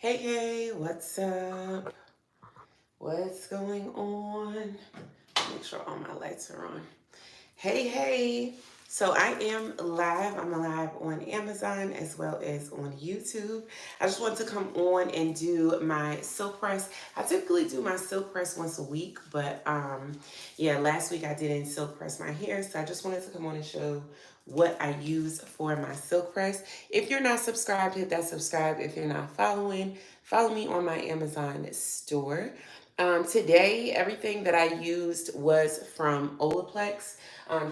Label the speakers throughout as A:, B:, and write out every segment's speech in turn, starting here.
A: Hey, what's up? What's going on? Make sure all my lights are on. Hey. So I am live. I'm live on Amazon as well as on YouTube. I just wanted to come on and do my silk press. I typically do my silk press once a week, but yeah, last week I didn't silk press my hair, so I just wanted to come on and show what I use for my silk press. If you're not subscribed, hit that subscribe. If you're not following, follow me on my Amazon store. Today, everything that I used was from Olaplex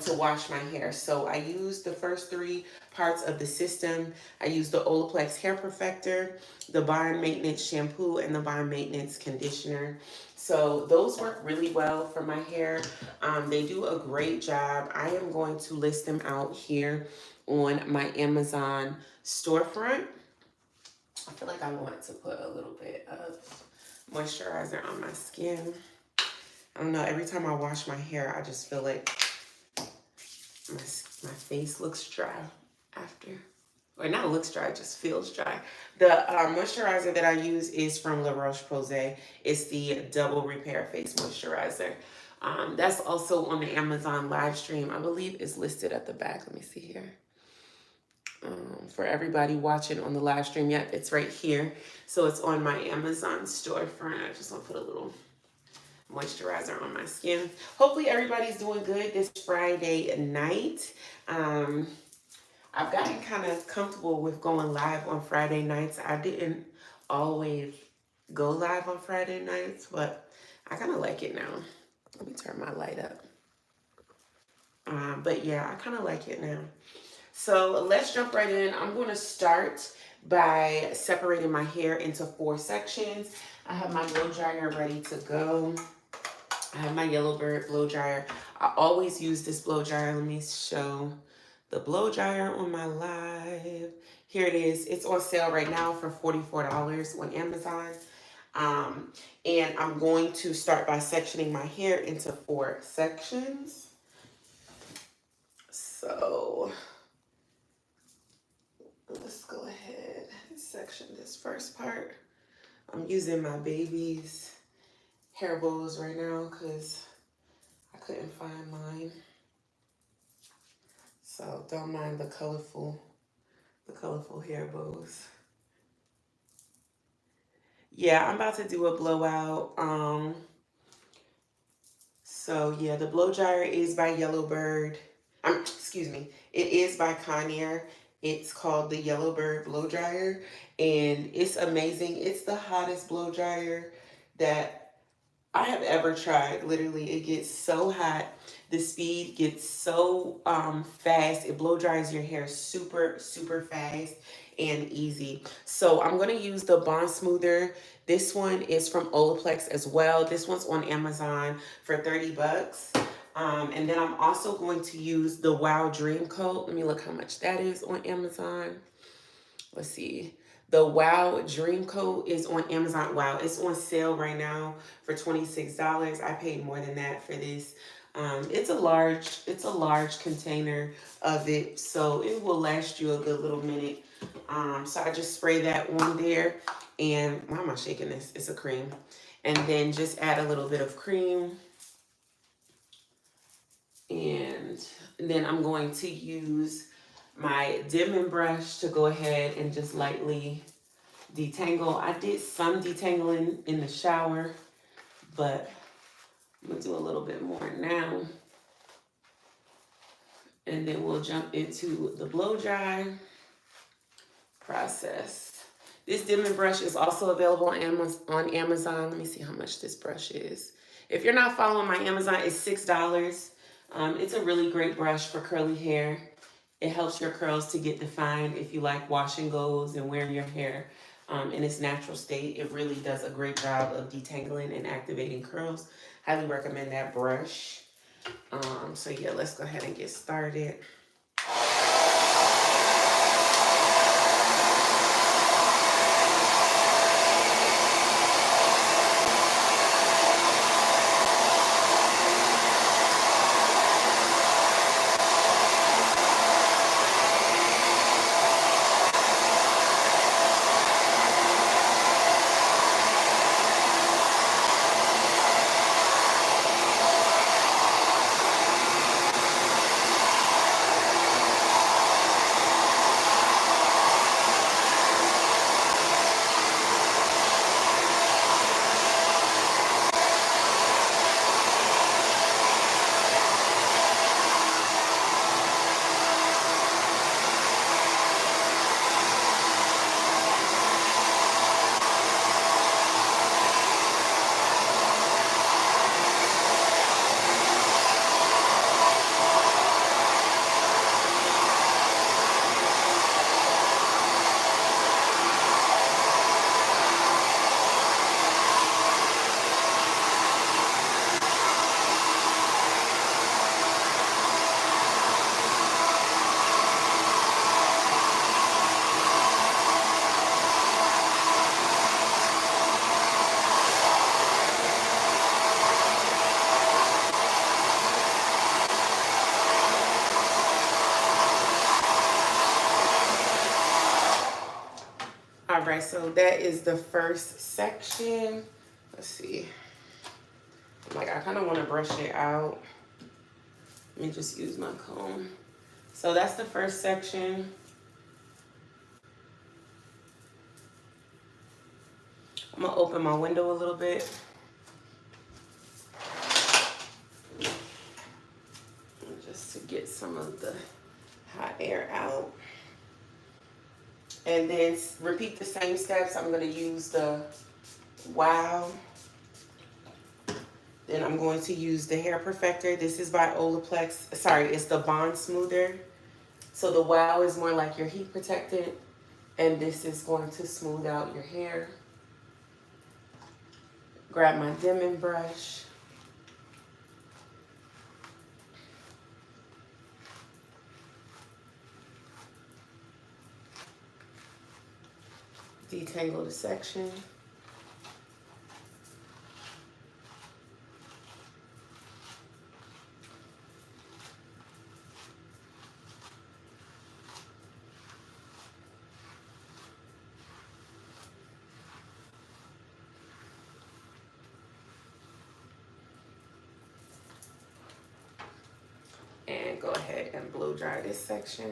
A: to wash my hair. So I used the first three parts of the system. I used the Olaplex Hair Perfector, the Bond Maintenance Shampoo, and the Bond Maintenance Conditioner. So those work really well for my hair. They do a great job. I am going to list them out here on my Amazon storefront. I feel like I want to put a little bit of moisturizer on my skin. I don't know, every time I wash my hair, I just feel like my face looks dry after. Or not looks dry, just feels dry. The moisturizer that I use is from La Roche-Posay. It's the Double Repair Face Moisturizer. That's also on the Amazon live stream. I believe it's listed at the back. Let me see here. For everybody watching on the live stream, yep, it's right here. So it's on my Amazon storefront. I just want to put a little moisturizer on my skin. Hopefully everybody's doing good this Friday night. I've gotten kind of comfortable with going live on Friday nights. I didn't always go live on Friday nights, but I kind of like it now. Let me turn my light up. But yeah, I kind of like it now. So let's jump right in. I'm going to start by separating my hair into 4 sections. I have my blow dryer ready to go. I have my Yellowbird blow dryer. I always use this blow dryer. Let me show the blow dryer on my live. Here it is. It's on sale right now for $44 on Amazon. And I'm going to start by sectioning my hair into 4 sections. So let's go ahead and section this first part. I'm using my baby's hair bows right now because I couldn't find mine. So don't mind the colorful hair bows. Yeah, I'm about to do a blowout. So yeah, the blow dryer is by Yellowbird. Excuse me, it is by Conair. It's called the Yellowbird blow dryer, and it's amazing. It's the hottest blow dryer that I have ever tried. Literally, it gets so hot. The speed gets so fast. It blow dries your hair super fast and easy. So I'm going to use the Bond Smoother. This one is from Olaplex as well. This one's on Amazon for 30 bucks. And then I'm also going to use the Wow Dream Coat. Let me look how much that is on Amazon. Let's see. The Wow Dream Coat is on Amazon. Wow, it's on sale right now for $26. I paid more than that for this. It's a large container of it, so it will last you a good little minute. So I just spray that on there, and why am I shaking this? It's a cream. And then just add a little bit of cream. And then I'm going to use my dimming brush to go ahead and just lightly detangle. I did some detangling in the shower, but I'm going to do a little bit more now. And then we'll jump into the blow dry process. This dimming brush is also available on Amazon. Let me see how much this brush is. If you're not following my Amazon, it's $6. It's a really great brush for curly hair. It helps your curls to get defined if you like wash and goes and wearing your hair in its natural state. It really does a great job of detangling and activating curls. Highly recommend that brush. So yeah, let's go ahead and get started. All right, so that is the first section. Let's see. Like, I kind of want to brush it out. Let me just use my comb. So that's the first section. I'm gonna open my window a little bit. Just to get some of the hot air out. And then repeat the same steps. I'm gonna use the Wow. Then I'm going to use the Hair Perfector. This is by Olaplex. Sorry, it's the Bond Smoother. So the Wow is more like your heat protectant, and this is going to smooth out your hair. Grab my dimming brush. Detangle the section. And go ahead and blow dry this section.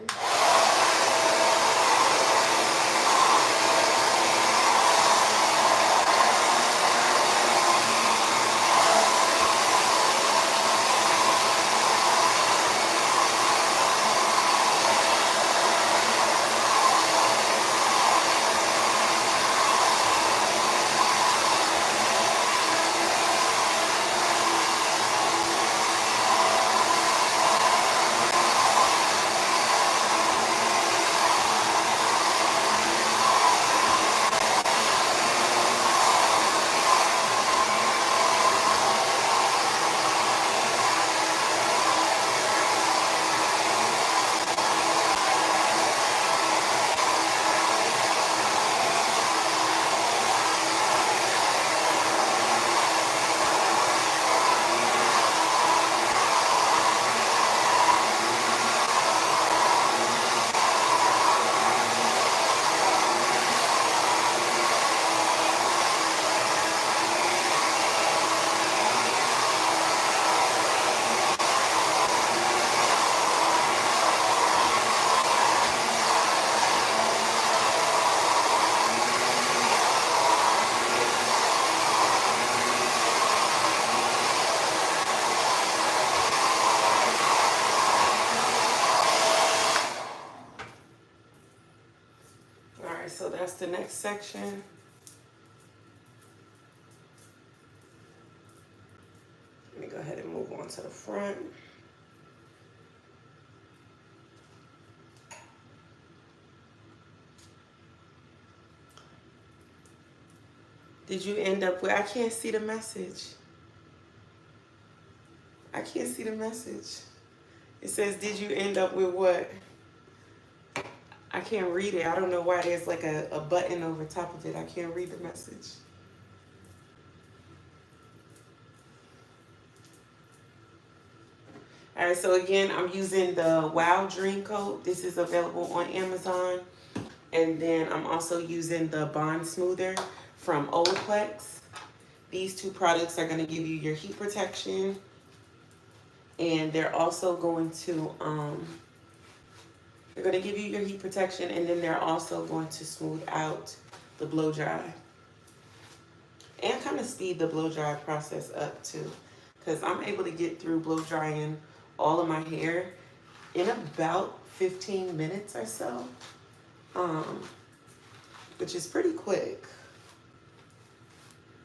A: So that's the next section. Let me go ahead and move on to the front. Did you end up with, I can't see the message. I can't see the message. It says, did you end up with what? I can't read it. I don't know why there's like a button over top of it. I can't read the message. All right, so again, I'm using the Wow Dream Coat. This is available on Amazon. And then I'm also using the Bond Smoother from Olaplex. These two products are going to give you your heat protection. And they're also going to they're going to give you your heat protection, and then they're also going to smooth out the blow dry. And kind of speed the blow dry process up too. Because I'm able to get through blow drying all of my hair in about 15 minutes or so. Which is pretty quick.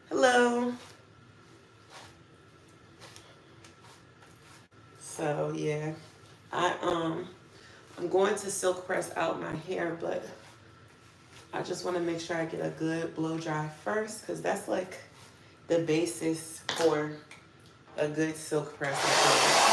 A: Hello. So yeah, I'm going to silk press out my hair, but I just want to make sure I get a good blow dry first, because that's like the basis for a good silk press.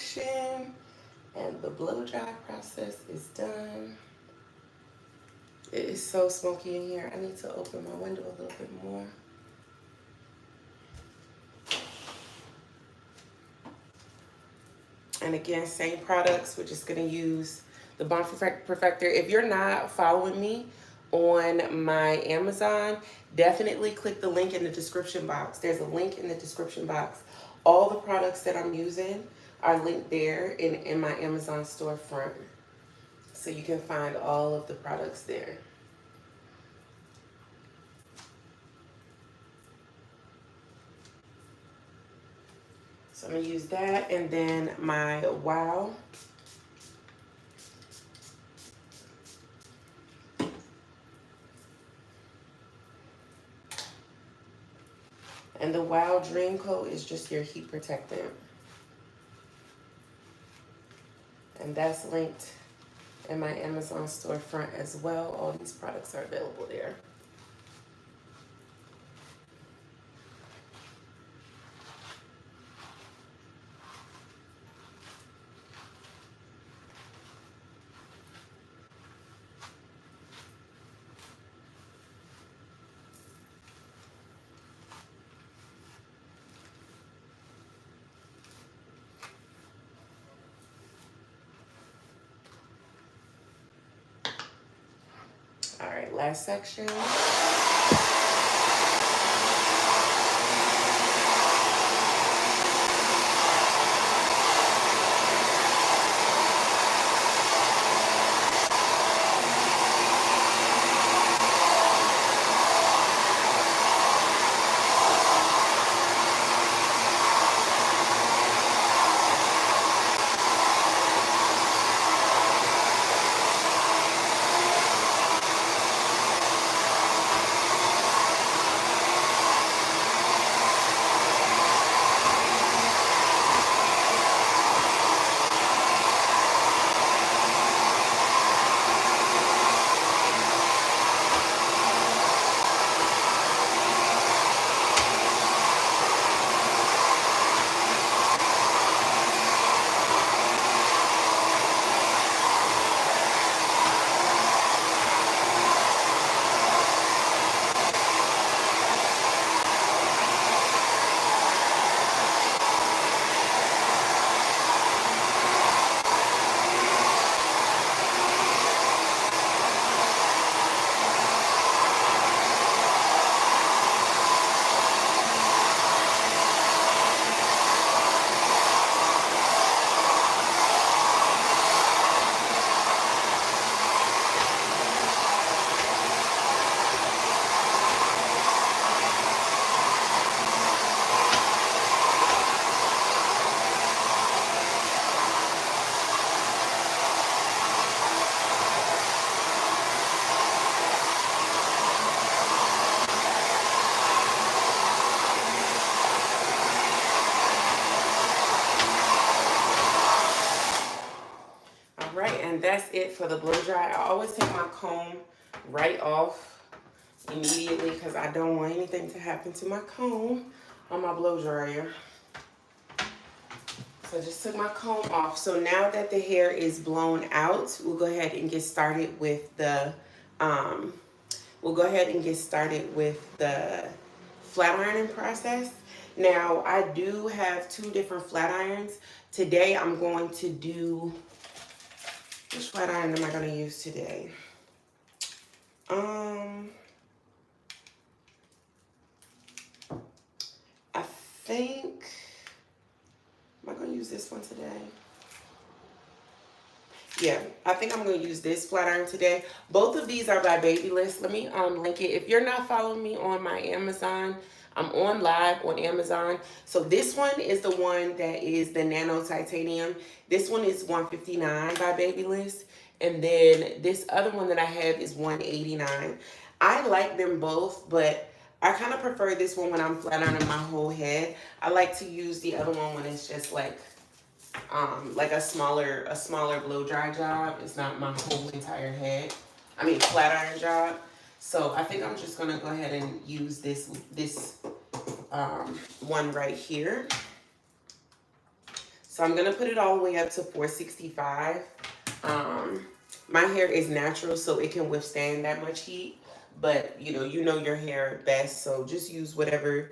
A: section, and the blow dry process is done. It is so smoky in here. I need to open my window a little bit more. And again, same products. We're just gonna use the Bond Perfector. If you're not following me on my Amazon, definitely click the link in the description box. There's a link in the description box. All the products that I'm using are linked there in my Amazon storefront. So you can find all of the products there. So I'm gonna use that, and then my Wow. And the Wow Dream Coat is just your heat protectant. And that's linked in my Amazon storefront as well. All these products are available there. All right, last section. And that's it for the blow dry. I always take my comb right off immediately because I don't want anything to happen to my comb on my blow dryer. So I just took my comb off. So now that the hair is blown out, we'll go ahead and get started with the flat ironing process. Now I do have 2 different flat irons. Today I'm going to do, which flat iron am I going to use today? I think, am I going to use this one today? Yeah, I think I'm going to use this flat iron today. Both of these are by Babyliss. Let me link it. If you're not following me on my Amazon, I'm on live on Amazon. So this one is the one that is the Nano Titanium. This one is $159 by Babyliss. And then this other one that I have is $189. I like them both, but I kind of prefer this one when I'm flat ironing my whole head. I like to use the other one when it's just like a smaller blow dry job. It's not my whole entire head. I mean flat iron job. So I think I'm just gonna go ahead and use this one right here. So I'm gonna put it all the way up to 465. My hair is natural, so it can withstand that much heat. But you know your hair best, so just use whatever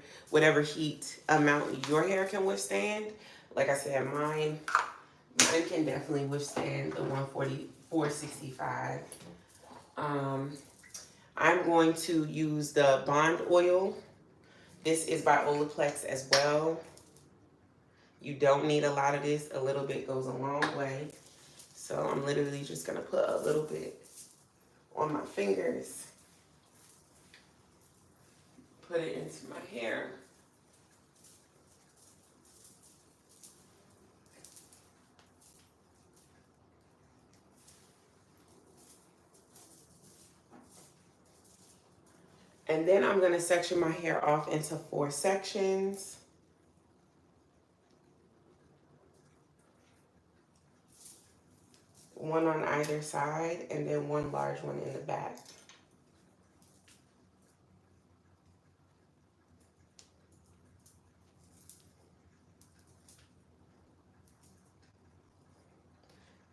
A: heat amount your hair can withstand. Like I said, mine can definitely withstand the 140, 465. I'm going to use the Bond Oil. This is by Olaplex as well. You don't need a lot of this. A little bit goes a long way. So I'm literally just going to put a little bit on my fingers. Put it into my hair. And then I'm going to section my hair off into 4 sections. One on either side, and then one large one in the back.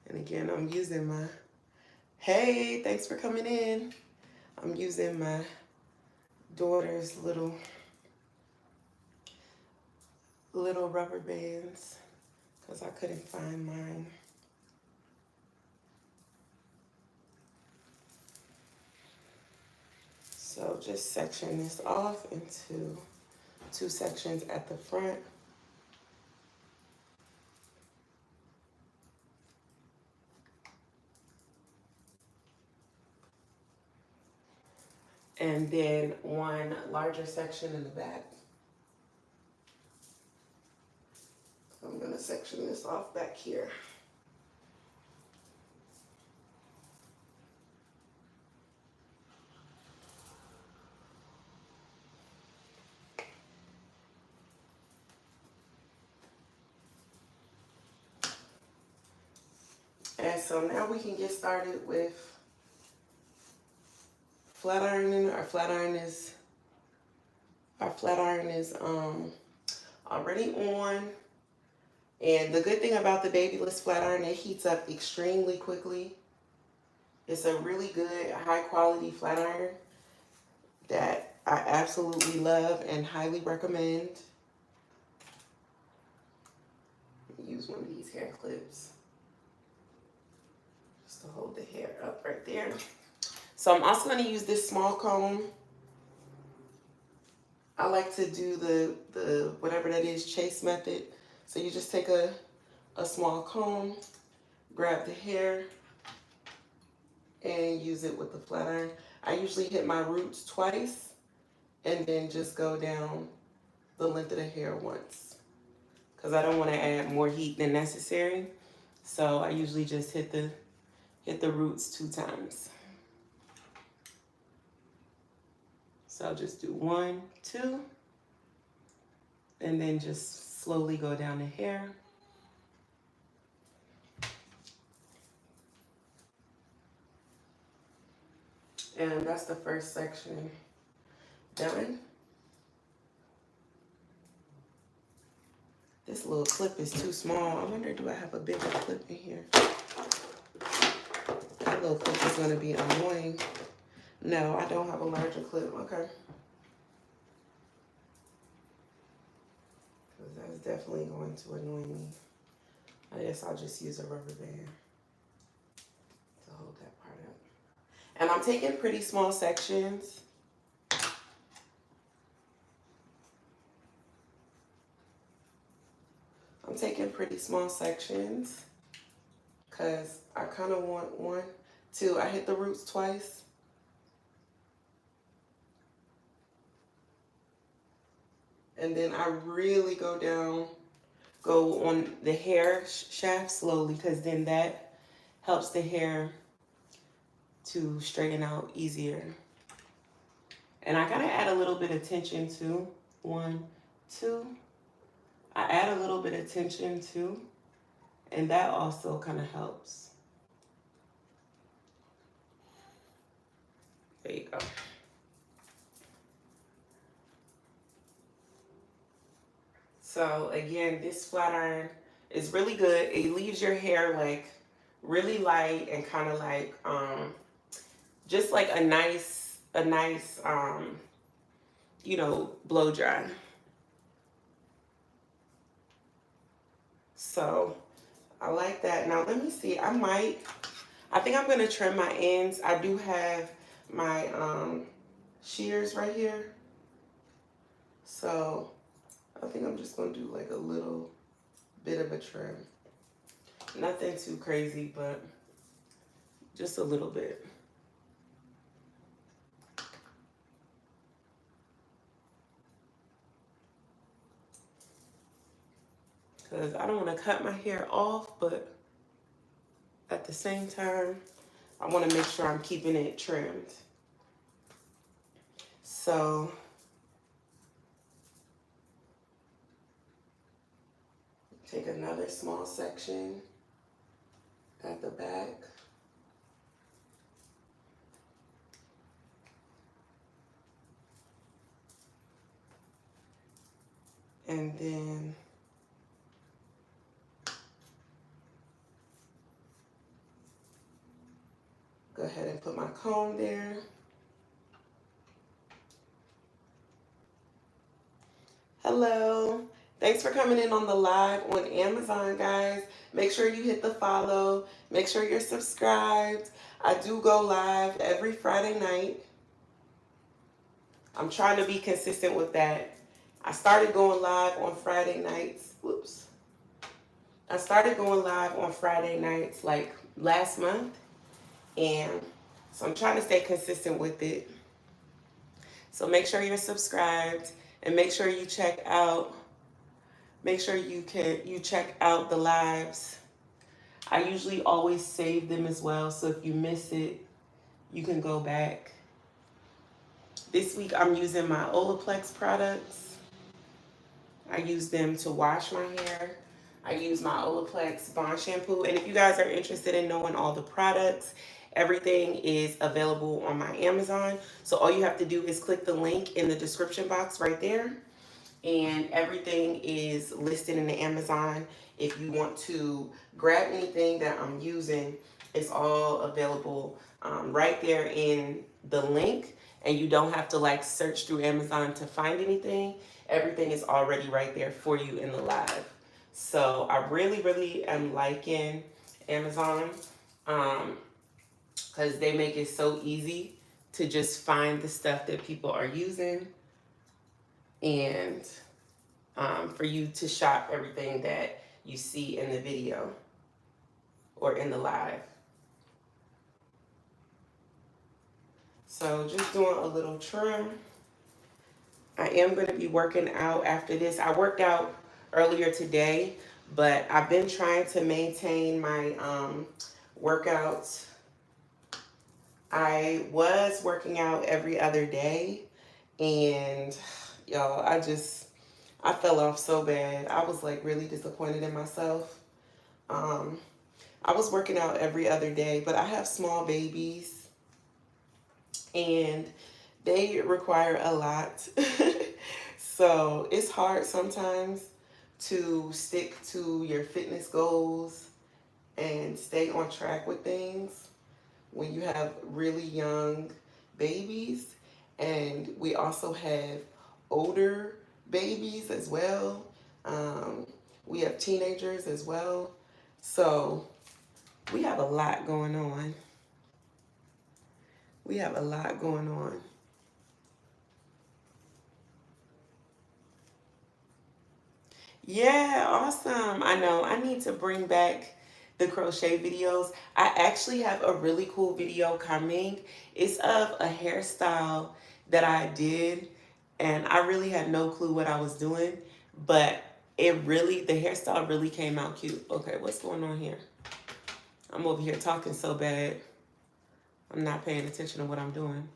A: And again, I'm using my, hey, thanks for coming in. I'm using my daughter's little rubber bands because I couldn't find mine. So just section this off into 2 sections at the front. And then one larger section in the back. So I'm gonna section this off back here. And so now we can get started with flat ironing. Our flat iron is already on. And the good thing about the babyless flat iron, it heats up extremely quickly. It's a really good, high quality flat iron that I absolutely love and highly recommend. Use one of these hair clips just to hold the hair up right there. So I'm also going to use this small comb. I like to do the whatever that is, chase method. So you just take a small comb, grab the hair, and use it with the flat iron. I usually hit my roots twice and then just go down the length of the hair once because I don't want to add more heat than necessary. So I usually just hit the roots 2 times. So I'll just do 1, 2, and then just slowly go down the hair. And that's the first section done. This little clip is too small. I wonder, do I have a bigger clip in here? That little clip is going to be annoying. No, I don't have a larger clip. Okay. Because that's definitely going to annoy me. I guess I'll just use a rubber band to hold that part up. And I'm taking pretty small sections. I'm taking pretty small sections because I kind of want 1, 2. I hit the roots twice. And then I really go on the hair shaft slowly because then that helps the hair to straighten out easier. And I gotta add a little bit of tension too. 1, 2. I add a little bit of tension too, and that also kind of helps. There you go. So again, this flat iron It's really good. It leaves your hair like really light and kind of like just like a nice you know, blow dry. So I like that. Now let me see. I think I'm gonna trim my ends. I do have my shears right here. So I think I'm just gonna do like a little bit of a trim. Nothing too crazy, but just a little bit. Because I don't want to cut my hair off, but at the same time, I want to make sure I'm keeping it trimmed. So take another small section at the back. And then go ahead and put my comb there. Hello. Thanks for coming in on the live on Amazon, guys. Make sure you hit the follow. Make sure you're subscribed. I do go live every Friday night. I'm trying to be consistent with that. I started going live on Friday nights. Whoops. I started going live on Friday nights like last month. And so I'm trying to stay consistent with it. So make sure you're subscribed and make sure you check out check out the lives. I usually always save them as well, so if you miss it, you can go back. This week I'm using my Olaplex products. I use them to wash my hair. I use my Olaplex Bond Shampoo. And if you guys are interested in knowing all the products, everything is available on my Amazon. So all you have to do is click the link in the description box right there. And everything is listed in the Amazon. If you want to grab anything that I'm using, it's all available right there in the link. And you don't have to like search through Amazon to find anything. Everything is already right there for you in the live. So I really, really am liking Amazon because they make it so easy to just find the stuff that people are using and for you to shop everything that you see in the video or in the live. So just doing a little trim. I am going to be working out after this. I worked out earlier today, but I've been trying to maintain my workouts. I was working out every other day, and y'all, I fell off so bad. I was like really disappointed in myself. I was working out every other day, but I have small babies and they require a lot. So it's hard sometimes to stick to your fitness goals and stay on track with things when you have really young babies. And we also have older babies as well. We have teenagers as well. So we have a lot going on. We have a lot going on. Yeah, awesome. I know. I need to bring back the crochet videos. I actually have a really cool video coming. It's of a hairstyle that I did, and I really had no clue what I was doing, but the hairstyle really came out cute. Okay, what's going on here? I'm over here talking so bad. I'm not paying attention to what I'm doing.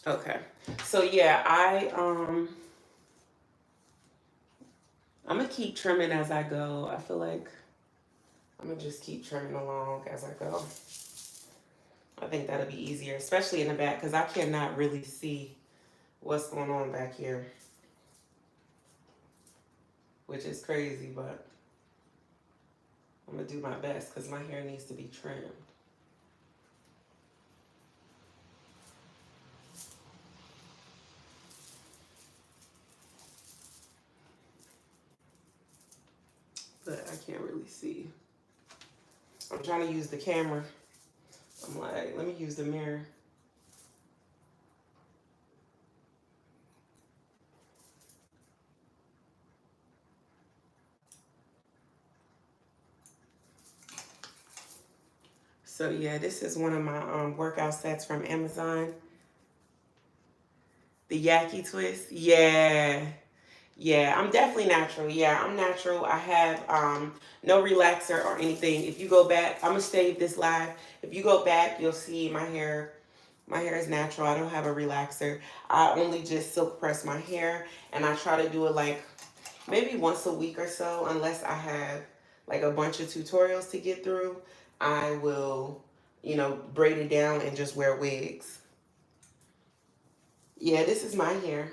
A: Okay. So yeah, I'm gonna keep trimming as I go. I feel like I'm gonna just keep trimming along as I go. I think that'll be easier, especially in the back, because I cannot really see what's going on back here, which is crazy, but I'm gonna do my best because my hair needs to be trimmed. But I can't really see. I'm trying to use the camera. I'm like, let me use the mirror. So yeah, this is one of my workout sets from Amazon. The Yaki Twist. Yeah. Yeah, I'm definitely natural. Yeah, I'm natural. I have no relaxer or anything. If you go back, I'm gonna save this live. If you go back, you'll see my hair. My hair is natural. I don't have a relaxer. I only just silk press my hair, and I try to do it like maybe once a week or so, unless I have like a bunch of tutorials to get through. I will, you know, braid it down and just wear wigs. Yeah, this is my hair.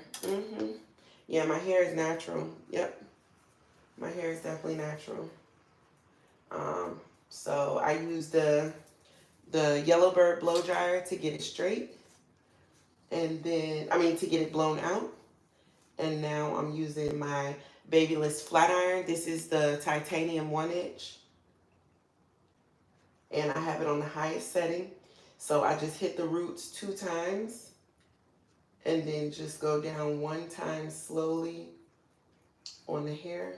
A: Yeah, my hair is natural. Yep, my hair is definitely natural. So I use the yellow bird blow dryer to get it straight, and then to get it blown out. And now I'm using my Babyliss flat iron. This is the titanium 1 inch, and I have it on the highest setting. So I just hit the roots 2 times, and then just go down 1 time slowly on the hair,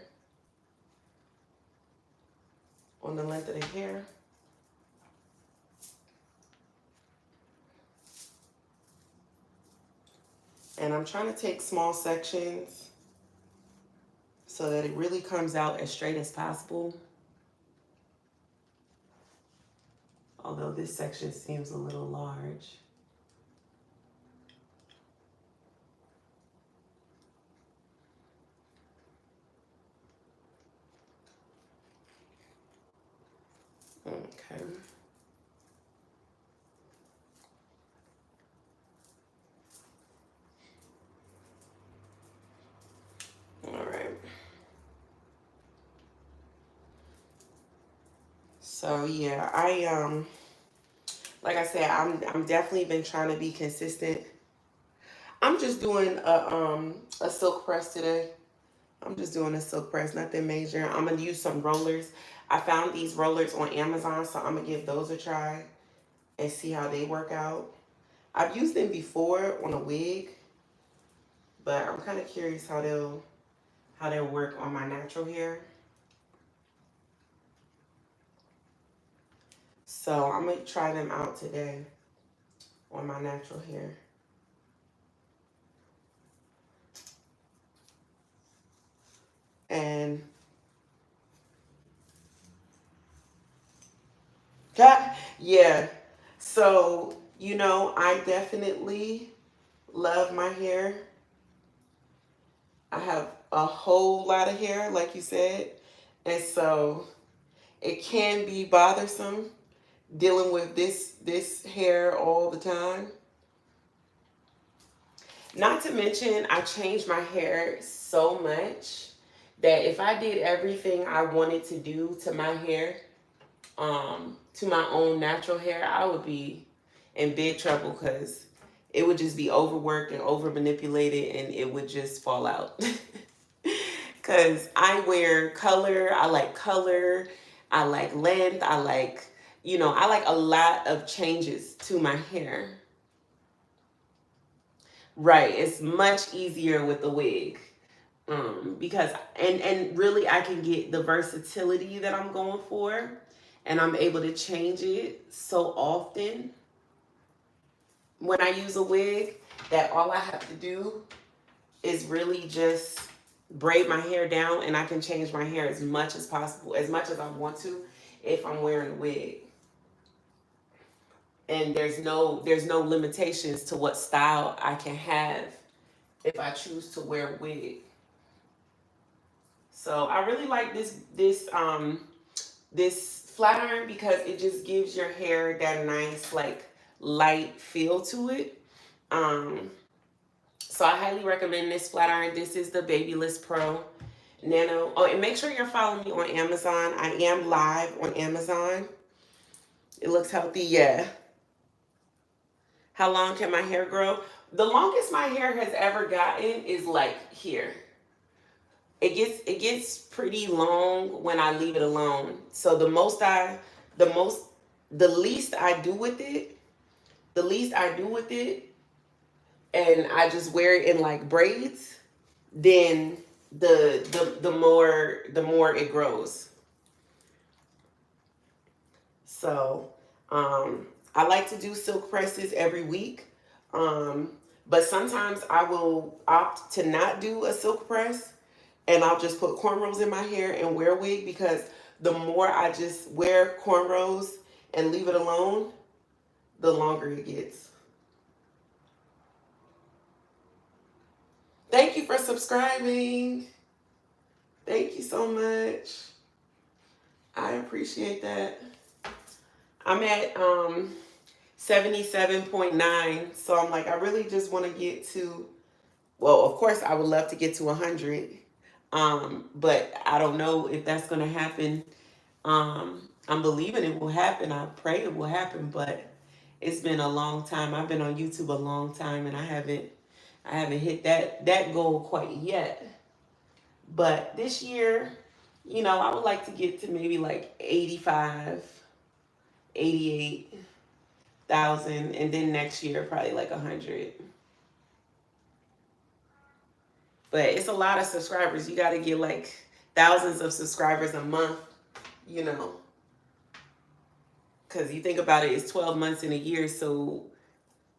A: on the length of the hair. And I'm trying to take small sections so that it really comes out as straight as possible. Although this section seems a little large. Okay. All right. So yeah, like I said, I'm definitely been trying to be consistent. I'm just doing a silk press today. I'm just doing a silk press, nothing major. I'm gonna use some rollers. I found these rollers on Amazon, so I'm gonna give those a try and see how they work out. I've used them before on a wig, but I'm kind of curious how they'll work on my natural hair. So I'm gonna try them out today on my natural hair. And yeah, so I definitely love my hair. I have a whole lot of hair, like you said, and so it can be bothersome dealing with this hair all the time. Not to mention, I changed my hair so much that if I did everything I wanted to do to my hair, to my own natural hair, I would be in big trouble because it would just be overworked and over manipulated, and it would just fall out. Because I wear color, I like color, I like length, I like a lot of changes to my hair. Right, it's much easier with the wig. Because and really I can get the versatility that I'm going for, and I'm able to change it so often when I use a wig that all I have to do is really just braid my hair down, and I can change my hair as much as possible, as much as I want to, if I'm wearing a wig. And there's no limitations to what style I can have if I choose to wear a wig. So I really like this flat iron because it just gives your hair that nice like light feel to it. So I highly recommend this flat iron. This is the Babyliss Pro Nano. Oh, and make sure you're following me on Amazon. I am live on Amazon. It looks healthy, yeah. How long can my hair grow? The longest my hair has ever gotten is like here. It gets pretty long when I leave it alone. So the least I do with it, and I just wear it in like braids, then the more it grows. So I like to do silk presses every week. But sometimes I will opt to not do a silk press, and I'll just put cornrows in my hair and wear a wig, because the more I just wear cornrows and leave it alone, the longer it gets. Thank you for subscribing. Thank you so much. I appreciate that. I'm at 77.9, so I'm like, I really just want to get to, well, of course I would love to get to 100, but I don't know if that's going to happen. I'm believing it will happen. I pray it will happen, but it's been a long time. I've been on YouTube a long time, and I haven't hit that goal quite yet. But this year, you know, I would like to get to maybe like 85, 88,000, and then next year probably like 100. But it's a lot of subscribers. You got to get like thousands of subscribers a month, you know. Because you think about it, it's 12 months in a year. So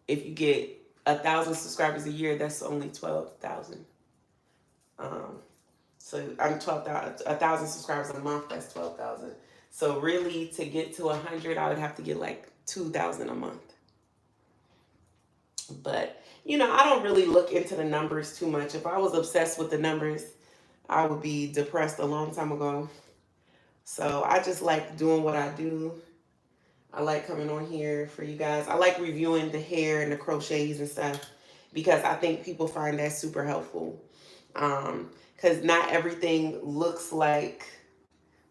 A: if you get 1,000 subscribers a year, that's only 12,000. So I'm 12,000, 1,000 subscribers a month, that's 12,000. So really, to get to 100, I would have to get like 2,000 a month. But, you know, I don't really look into the numbers too much. If I was obsessed with the numbers, I would be depressed a long time ago. So I just like doing what I do. I like coming on here for you guys. I like reviewing the hair and the crochets and stuff, because I think people find that super helpful. Because not everything looks like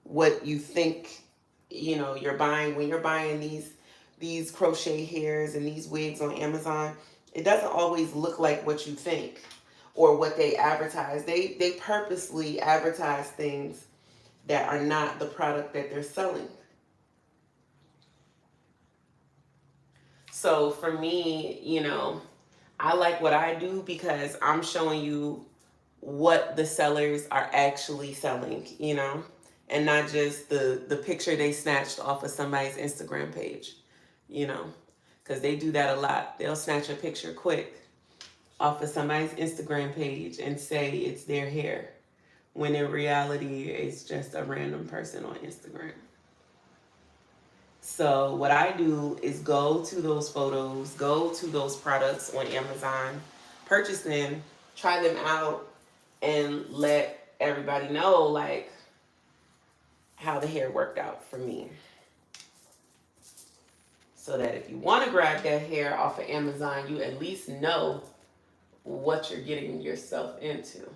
A: what you think, you know, you're buying. When you're buying these crochet hairs and these wigs on Amazon, it doesn't always look like what you think or what they advertise. They purposely advertise things that are not the product that they're selling. So for me, you know, I like what I do because I'm showing you what the sellers are actually selling, you know, and not just the picture they snatched off of somebody's Instagram page, you know, because they do that a lot. They'll snatch a picture quick off of somebody's Instagram page and say it's their hair, when in reality it's just a random person on Instagram. So what I do is go to those photos, go to those products on Amazon, purchase them, try them out, and let everybody know like how the hair worked out for me. So that if you want to grab that hair off of Amazon, you at least know what you're getting yourself into,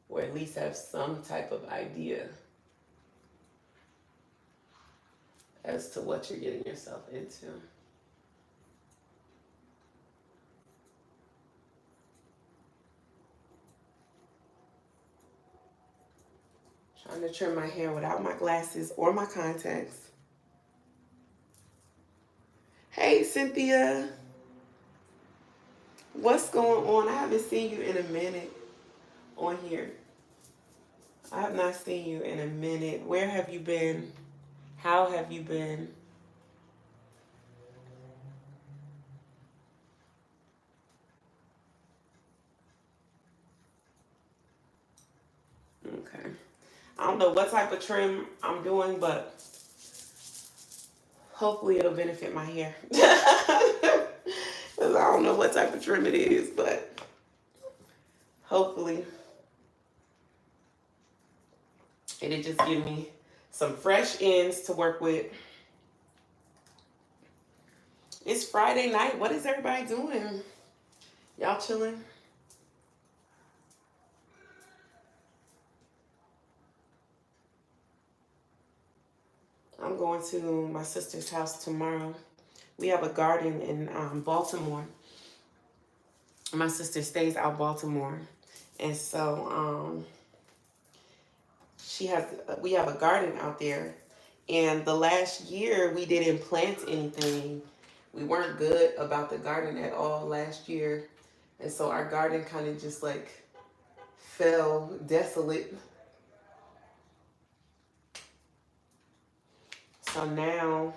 A: or at least have some type of idea as to what you're getting yourself into. Trying to trim my hair without my glasses or my contacts. Hey, Cynthia. What's going on? I haven't seen you in a minute on here. I have not seen you in a minute. Where have you been? How have you been? Okay. I don't know what type of trim I'm doing, but hopefully it'll benefit my hair. Because I don't know what type of trim it is, but hopefully it'll just give me some fresh ends to work with. It's Friday night. What is everybody doing? Y'all chilling? I'm going to my sister's house tomorrow. We have a garden in Baltimore. My sister stays out Baltimore. And so we have a garden out there. And the last year we didn't plant anything. We weren't good about the garden at all last year. And so our garden kind of just like fell desolate. So now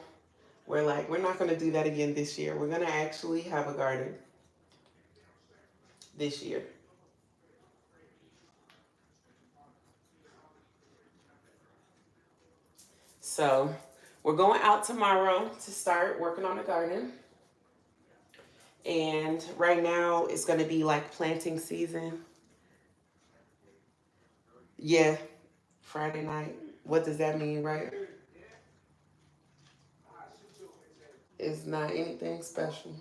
A: we're like, we're not going to do that again this year. We're going to actually have a garden this year. So we're going out tomorrow to start working on the garden. And right now it's going to be like planting season. Yeah, Friday night. What does that mean, right? It's not anything special.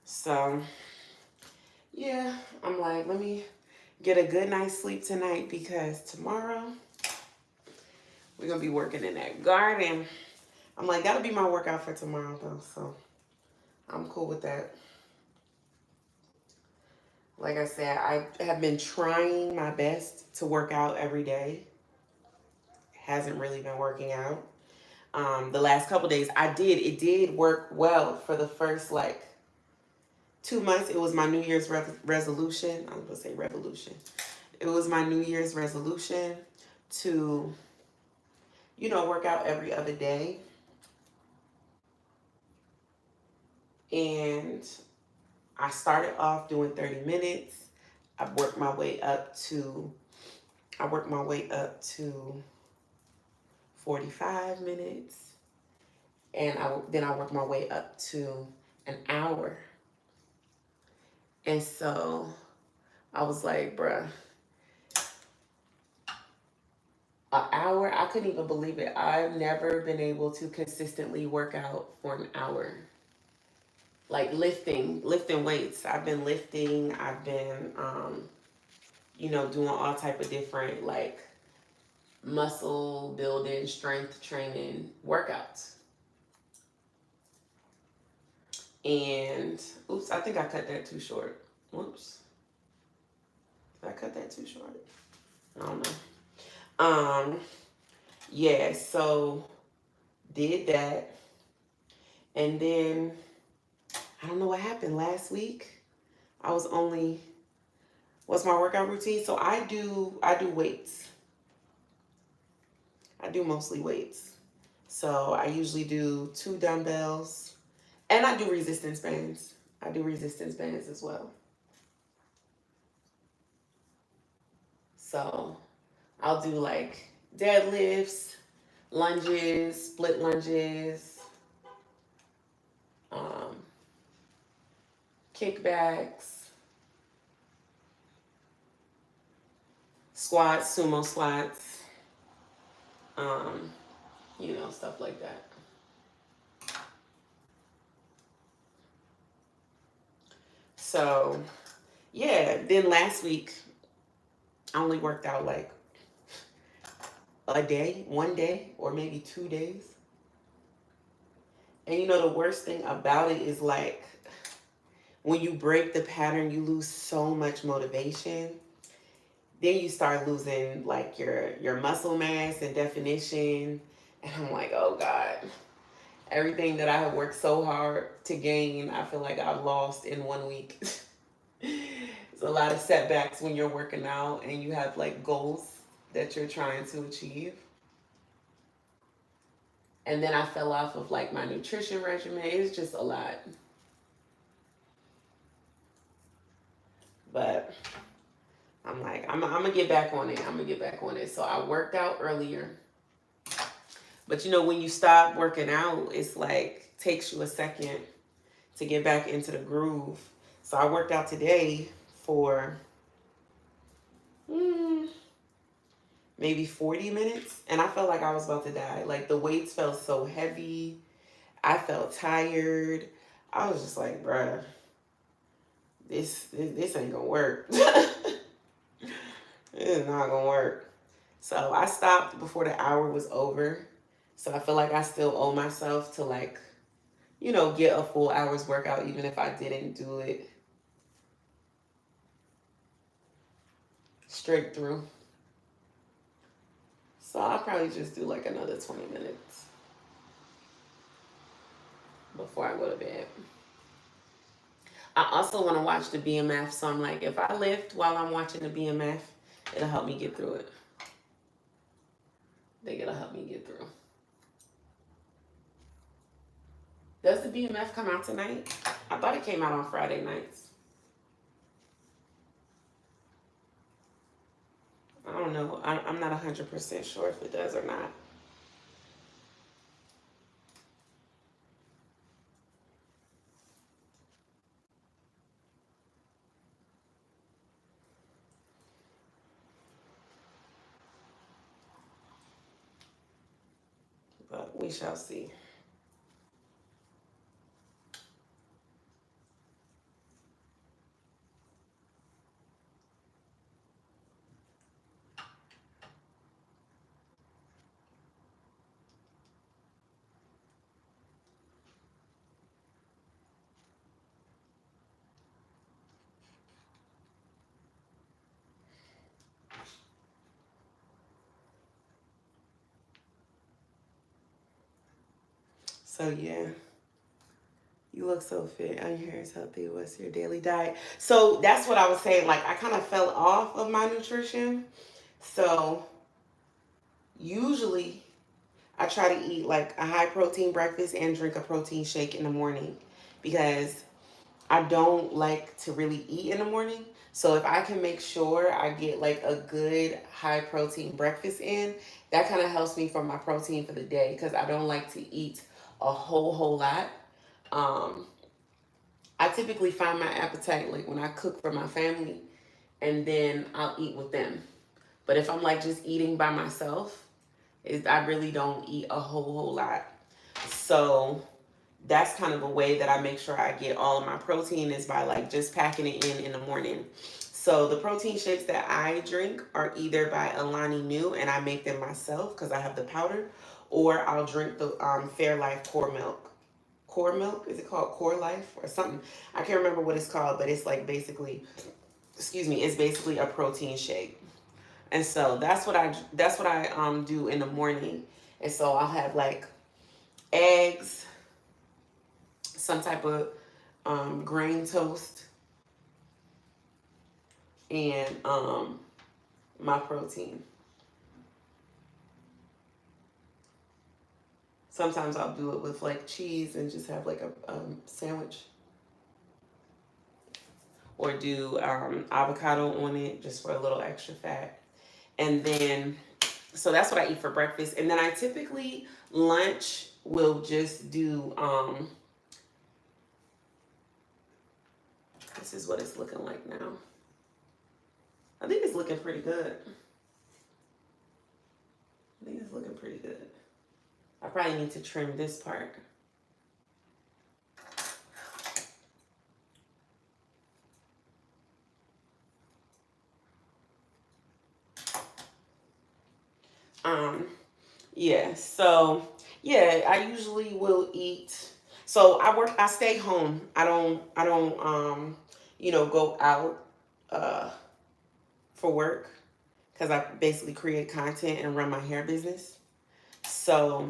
A: So, yeah, I'm like, let me get a good night's sleep tonight because tomorrow we're going to be working in that garden. I'm like, that'll be my workout for tomorrow, though. So, I'm cool with that. Like I said, I have been trying my best to work out every day. Hasn't really been working out. The last couple days, it did work well for the first like 2 months. It was my New Year's resolution. I was going to say revolution. It was my New Year's resolution to, work out every other day. And I started off doing 30 minutes. I worked my way up to 45 minutes. And then I worked my way up to an hour. And so I was like, bruh, an hour? I couldn't even believe it. I've never been able to consistently work out for an hour. Like lifting weights. I've been lifting. I've been, doing all type of different like muscle building, strength training workouts. And oops, I think I cut that too short. Whoops. Did I cut that too short? I don't know. Yeah, so did that. And then I don't know what happened last week. What's my workout routine? So I do weights. I do mostly weights. So I usually do 2 dumbbells and I do resistance bands. I do resistance bands as well. So I'll do like deadlifts, lunges, split lunges, kickbacks, squats, sumo squats, stuff like that. So, yeah, then last week, I only worked out like a day, 1 day, or maybe 2 days. And the worst thing about it is like, when you break the pattern, you lose so much motivation. Then you start losing like your muscle mass and definition. And I'm like, oh God, everything that I have worked so hard to gain, I feel like I've lost in 1 week. It's a lot of setbacks when you're working out and you have like goals that you're trying to achieve. And then I fell off of like my nutrition regimen. It's just a lot. But I'm like, I'm going to get back on it. So I worked out earlier. But when you stop working out, it's like takes you a second to get back into the groove. So I worked out today for maybe 40 minutes, and I felt like I was about to die. Like, the weights felt so heavy. I felt tired. I was just like, bruh, this ain't gonna work. It is not gonna work. So I stopped before the hour was over. So I feel like I still owe myself to, like, you know, get a full hour's workout, even if I didn't do it straight through. So I'll probably just do like another 20 minutes before I go to bed. I also want to watch the BMF, so I'm like, if I lift while I'm watching the BMF, it'll help me get through it. I think it'll help me get through. Does the BMF come out tonight? I thought it came out on Friday nights. I don't know. I'm not 100% sure if it does or not. But we shall see. So yeah, you look so fit. Your hair is healthy. What's your daily diet? So that's what I was saying. Like, I kind of fell off of my nutrition. So usually I try to eat like a high protein breakfast and drink a protein shake in the morning, because I don't like to really eat in the morning. So if I can make sure I get like a good high protein breakfast in, that kind of helps me for my protein for the day, because I don't like to eat a whole lot. I typically find my appetite like when I cook for my family, and then I'll eat with them. But if I'm like just eating by myself, I really don't eat a whole lot. So that's kind of a way that I make sure I get all of my protein, is by like just packing it in the morning. So the protein shakes that I drink are either by Alani Nu, and I make them myself because I have the powder, or I'll drink the Fairlife Core Milk. Core Milk, is it called Core Life or something? I can't remember what it's called, but it's like basically, excuse me, it's basically a protein shake. And so that's what I do in the morning. And so I'll have like eggs, some type of grain toast, and my protein. Sometimes I'll do it with like cheese and just have like a sandwich, or do avocado on it just for a little extra fat. And then, so that's what I eat for breakfast. And then I typically lunch will just do, this is what it's looking like now. I think it's looking pretty good. I think it's looking pretty good. I probably need to trim this part. Yeah, so yeah, I usually will eat. So I stay home. I don't go out for work, because I basically create content and run my hair business. So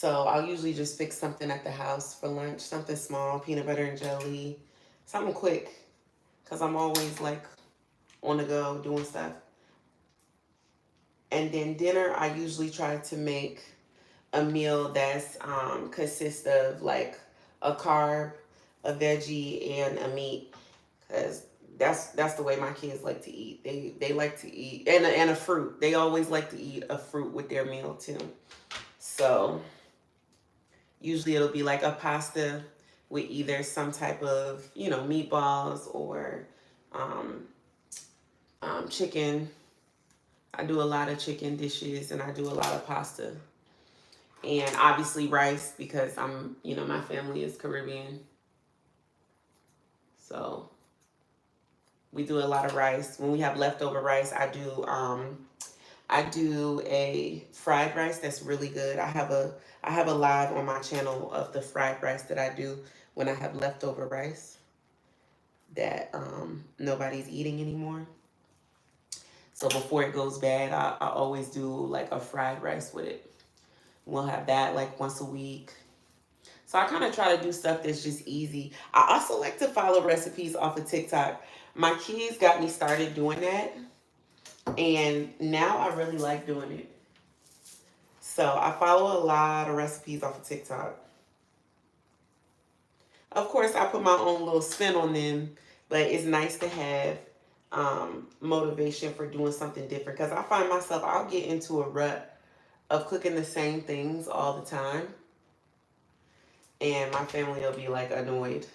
A: I'll usually just fix something at the house for lunch, something small, peanut butter and jelly, something quick, because I'm always like on the go doing stuff. And then dinner, I usually try to make a meal that's consists of like a carb, a veggie, and a meat, because that's the way my kids like to eat. They like to eat, and a fruit. They always like to eat a fruit with their meal too. So Usually it'll be like a pasta with either some type of, you know, meatballs or um, chicken. I do a lot of chicken dishes and I do a lot of pasta. And obviously rice because you know, my family is Caribbean. So we do a lot of rice. When we have leftover rice, I do a fried rice that's really good. I have a live on my channel of the fried rice that I do when I have leftover rice that nobody's eating anymore. So before it goes bad, I always do like a fried rice with it. We'll have that like once a week. So I kind of try to do stuff that's just easy. I also like to follow recipes off of TikTok. My kids got me started doing that. And now I really like doing it. So I follow a lot of recipes off of TikTok. Of course, I put my own little spin on them, but it's nice to have motivation for doing something different. Because I find myself, I'll get into a rut of cooking the same things all the time. And my family will be like annoyed.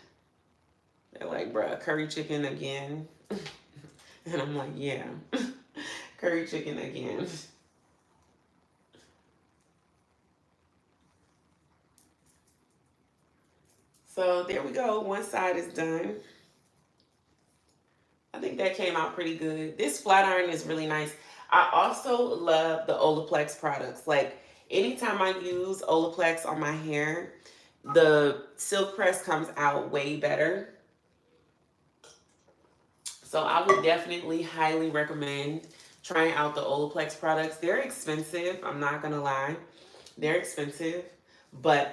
A: They're like, bruh, curry chicken again. And I'm like, yeah, curry chicken again. So there we go. One side is done. I think that came out pretty good. This flat iron is really nice. I also love the Olaplex products. Like anytime I use Olaplex on my hair, the silk press comes out way better. So I would definitely highly recommend trying out the Olaplex products. They're expensive, I'm not gonna lie. They're expensive, but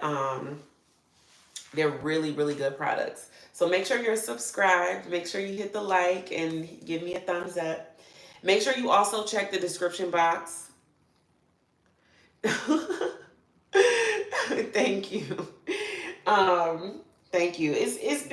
A: they're really, really good products. So make sure you're subscribed. Make sure you hit the like and give me a thumbs up. Make sure you also check the description box. Thank you. Thank you. It's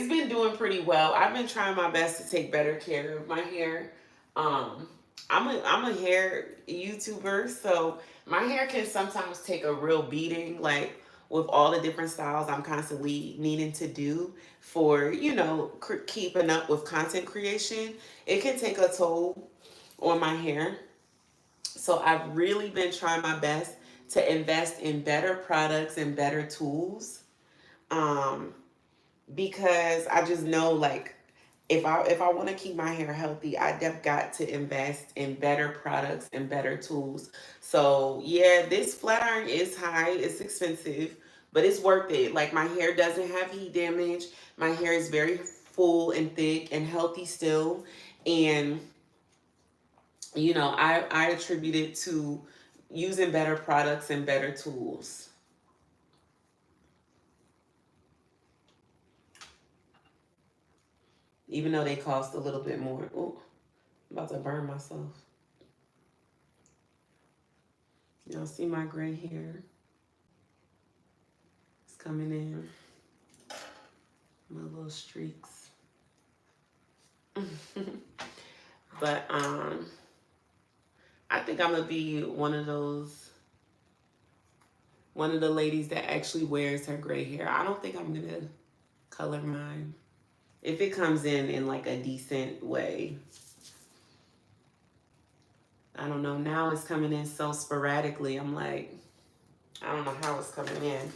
A: been doing pretty well. I've been trying my best to take better care of my hair. Um, I'm a hair YouTuber, so my hair can sometimes take a real beating, like with all the different styles I'm constantly needing to do for, you know, keeping up with content creation. It can take a toll on my hair. So I've really been trying my best to invest in better products and better tools. Um, because I just know like if I want to keep my hair healthy, I've got to invest in better products and better tools. So yeah, this flat iron is high, it's expensive, but it's worth it. Like my hair doesn't have heat damage. My hair is very full and thick and healthy still. And you know, I attribute it to using better products and better tools. Even though they cost a little bit more. Oh, I'm about to burn myself. Y'all see my gray hair? It's coming in. My little streaks. But I think I'm gonna be one of the ladies that actually wears her gray hair. I don't think I'm gonna color mine. If it comes in like a decent way. I don't know. Now it's coming in so sporadically. I'm like, I don't know how it's coming in.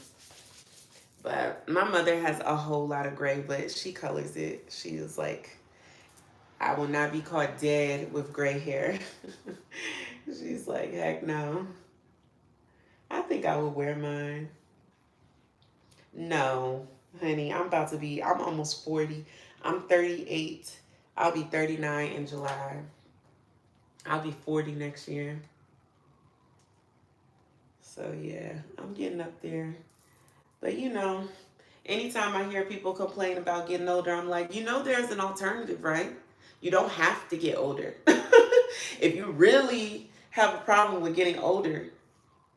A: But my mother has a whole lot of gray, but she colors it. She is like, I will not be caught dead with gray hair. She's like, heck no. I think I would wear mine. No, honey, I'm almost 40. I'm 38. I'll be 39 in July. I'll be 40 next year. So yeah, I'm getting up there. But you know, anytime I hear people complain about getting older, I'm like, you know, there's an alternative, right? You don't have to get older. If you really have a problem with getting older,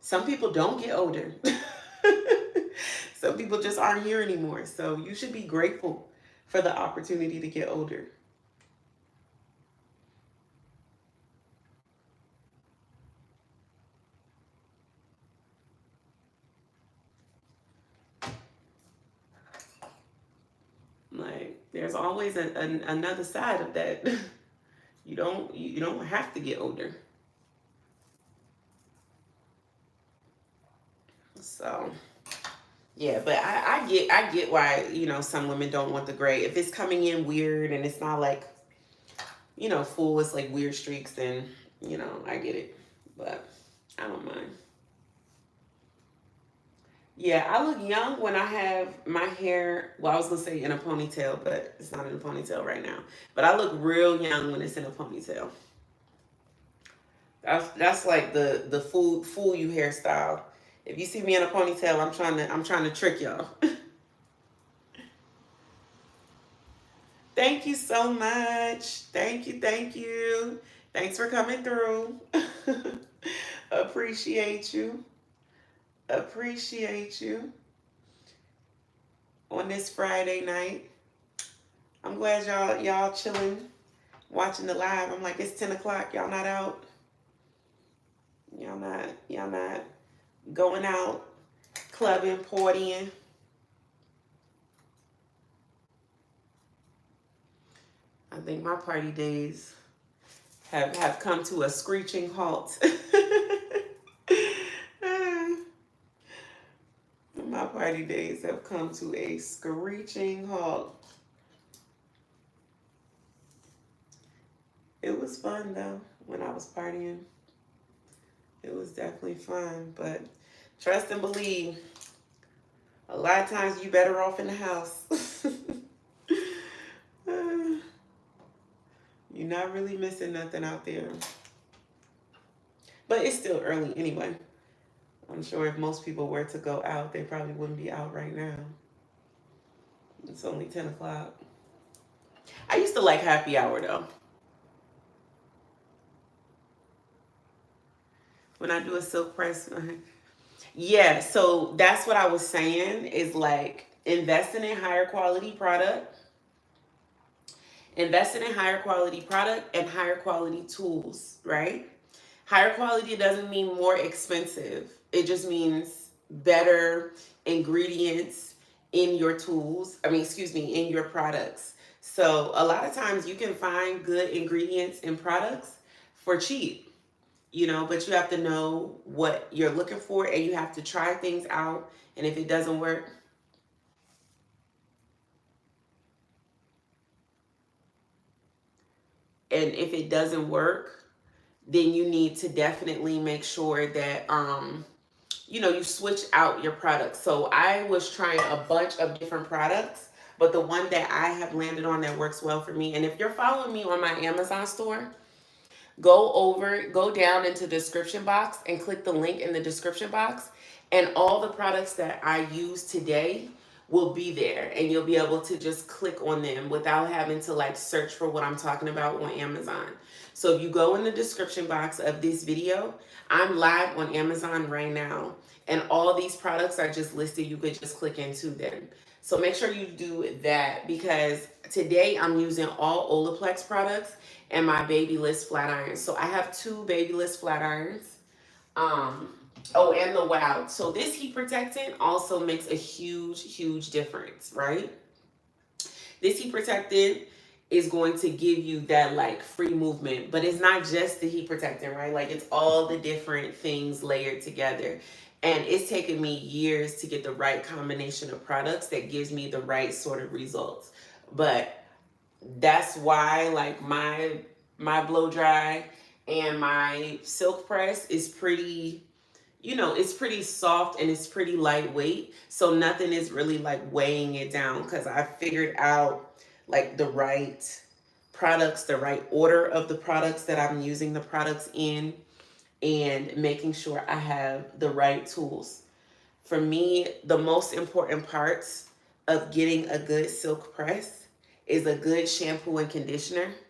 A: some people don't get older. Some people just aren't here anymore. So you should be grateful for the opportunity to get older. There's always another side of that. You don't have to get older. So yeah, but I get why, you know, some women don't want the gray. If it's coming in weird and it's not like, you know, full, it's like weird streaks, then, you know, I get it. But I don't mind. Yeah, I look young when I have my hair, well, I was gonna say in a ponytail, but it's not in a ponytail right now. But I look real young when it's in a ponytail. That's like the fool you hairstyle. If you see me in a ponytail, I'm trying to trick y'all. Thank you so much. Thank you, thank you. Thanks for coming through. Appreciate you. Appreciate you on this Friday night. I'm glad y'all chilling, watching the live. I'm like, it's 10 o'clock. Y'all not out. Y'all not going out, clubbing, partying. I think my party days have come to a screeching halt. My party days have come to a screeching halt. It was fun though when I was partying. It was definitely fun, but trust and believe, a lot of times you better off in the house. You're not really missing nothing out there. But it's still early anyway. I'm sure if most people were to go out, they probably wouldn't be out right now. It's only 10 o'clock. I used to like happy hour though. When I do a silk press. Yeah, so that's what I was saying is like investing in higher quality product. Investing in higher quality product and higher quality tools, right? Higher quality doesn't mean more expensive. It just means better ingredients in your tools. In your products. So a lot of times you can find good ingredients in products for cheap, you know, but you have to know what you're looking for and you have to try things out. And if it doesn't work, then you need to definitely make sure that you know, you switch out your products. So I was trying a bunch of different products, but the one that I have landed on that works well for me, and if you're following me on my Amazon store, go down into the description box and click the link in the description box, and all the products that I use today will be there, and you'll be able to just click on them without having to like search for what I'm talking about on Amazon. So if you go in the description box of this video, I'm live on Amazon right now, and all these products are just listed. You could just click into them. So make sure you do that, because today I'm using all Olaplex products and my Babyliss flat irons. So I have 2 Babyliss flat irons. Oh, and the Wow. So this heat protectant also makes a huge difference, right? This heat protectant is going to give you that like free movement, but it's not just the heat protectant, right? Like it's all the different things layered together. And it's taken me years to get the right combination of products that gives me the right sort of results. But that's why like my blow dry and my silk press is pretty, you know, it's pretty soft and it's pretty lightweight. So nothing is really like weighing it down, because I figured out like the right products, the right order of the products that I'm using the products in, and making sure I have the right tools. For me, the most important parts of getting a good silk press is a good shampoo and conditioner.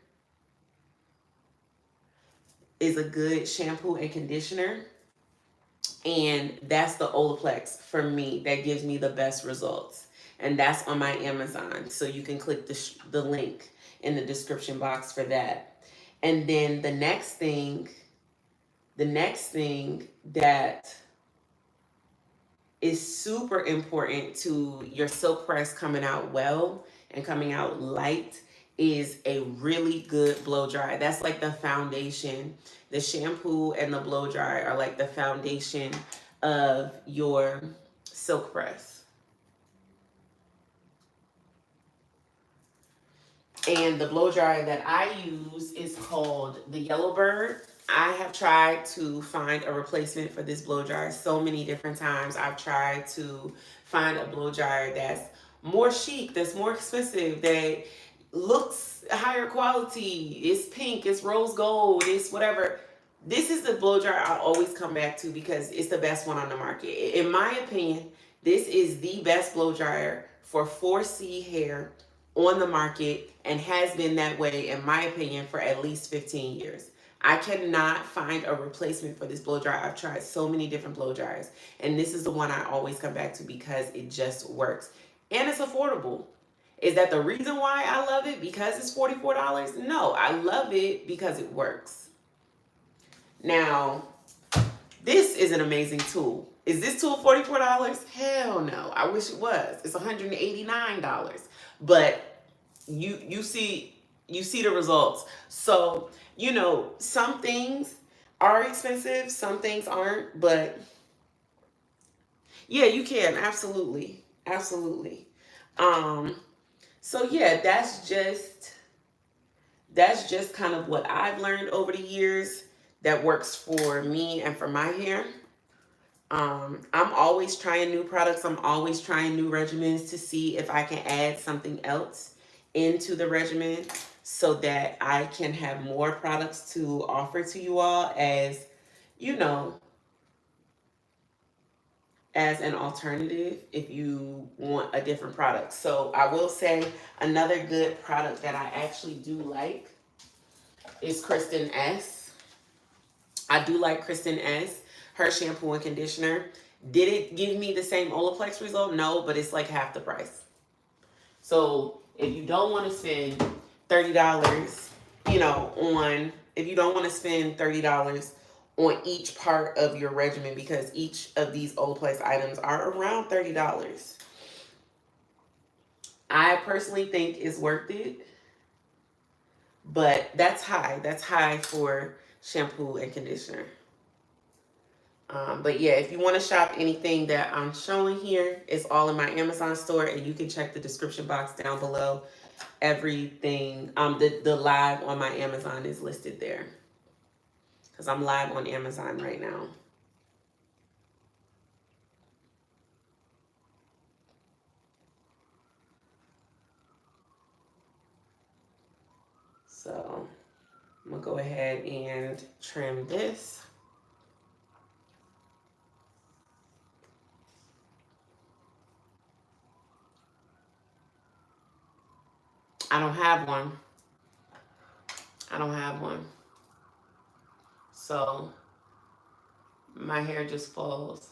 A: And that's the Olaplex for me that gives me the best results. And that's on my Amazon. So you can click the link in the description box for that. And then the next thing that is super important to your silk press coming out well and coming out light is a really good blow dry. That's like the foundation. The shampoo and the blow dry are like the foundation of your silk press. And the blow dryer that I use is called the Yellowbird. I have tried to find a replacement for this blow dryer so many different times. I've tried to find a blow dryer that's more chic, that's more expensive, that looks higher quality. It's pink, it's rose gold, it's whatever. This is the blow dryer I always come back to because it's the best one on the market. In my opinion, this is the best blow dryer for 4C hair on the market and has been that way, in my opinion, for at least 15 years. I cannot find a replacement for this blow dryer. I've tried so many different blow dryers, and this is the one I always come back to because it just works. And it's affordable. Is that the reason why I love it? Because it's $44? No, I love it because it works. Now, this is an amazing tool. Is this tool $44? Hell no. I wish it was. It's $189. But you see the results. So, you know, some things are expensive, some things aren't, but yeah, you can, absolutely. Absolutely. So yeah, that's just kind of what I've learned over the years that works for me and for my hair. I'm always trying new products. I'm always trying new regimens to see if I can add something else into the regimen so that I can have more products to offer to you all as, you know, as an alternative if you want a different product. So I will say another good product that I actually do like is Kristen S. I do like Kristen S. Her shampoo and conditioner. Did it give me the same Olaplex result? No, but it's like half the price. So if you don't want to spend $30, you know, if you don't want to spend $30 on each part of your regimen, because each of these Olaplex items are around $30. I personally think it's worth it, but that's high. That's high for shampoo and conditioner. But yeah, if you want to shop anything that I'm showing here, it's all in my Amazon store, and you can check the description box down below. Everything, the live on my Amazon is listed there, because I'm live on Amazon right now. So I'm gonna go ahead and trim this. I don't have one. I don't have one. So my hair just falls.